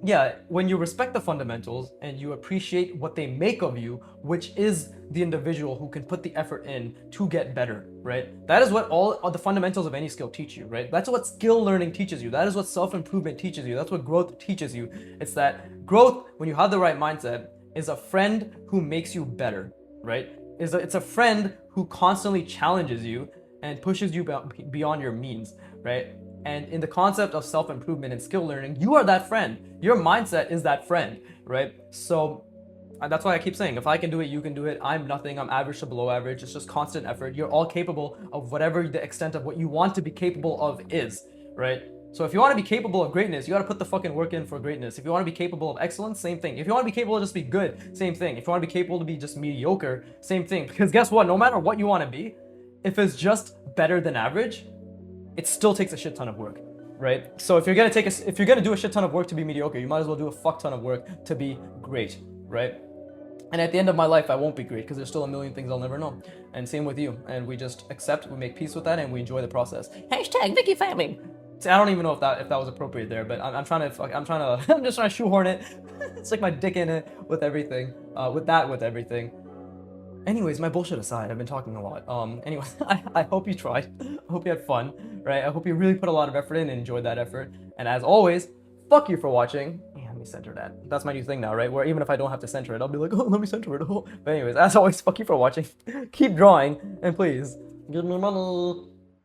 yeah, when you respect the fundamentals and you appreciate what they make of you, which is the individual who can put the effort in to get better, right? That is what all the fundamentals of any skill teach you, right? That's what skill learning teaches you. That is what self-improvement teaches you. That's what growth teaches you. It's that growth, when you have the right mindset, is a friend who makes you better, right? It's a friend who constantly challenges you and pushes you beyond your means, right? And in the concept of self-improvement and skill learning, you are that friend. Your mindset is that friend, right? So that's why I keep saying, if I can do it, you can do it. I'm nothing. I'm average to below average. It's just constant effort. You're all capable of whatever the extent of what you want to be capable of is, right? So if you want to be capable of greatness, you got to put the fucking work in for greatness. If you want to be capable of excellence, same thing. If you want to be capable of just be good, same thing. If you want to be capable to be just mediocre, same thing. Because guess what? No matter what you want to be, if it's just better than average, it still takes a shit ton of work, right? So if you're gonna do a shit ton of work to be mediocre, you might as well do a fuck ton of work to be great, right? And at the end of my life, I won't be great because there's still a million things I'll never know. And same with you. And we just accept, we make peace with that, and we enjoy the process. Hashtag Vicky Family. See, I don't even know if that was appropriate there, but I'm I'm just trying to shoehorn it. Stick my dick in it with everything. With everything. Anyways, my bullshit aside, I've been talking a lot. Anyways, I hope you tried. I hope you had fun, right? I hope you really put a lot of effort in and enjoyed that effort. And as always, fuck you for watching. Yeah, let me center that. That's my new thing now, right? Where even if I don't have to center it, I'll be like, oh, let me center it. Oh. But anyways, as always, fuck you for watching. Keep drawing, and please, give me money.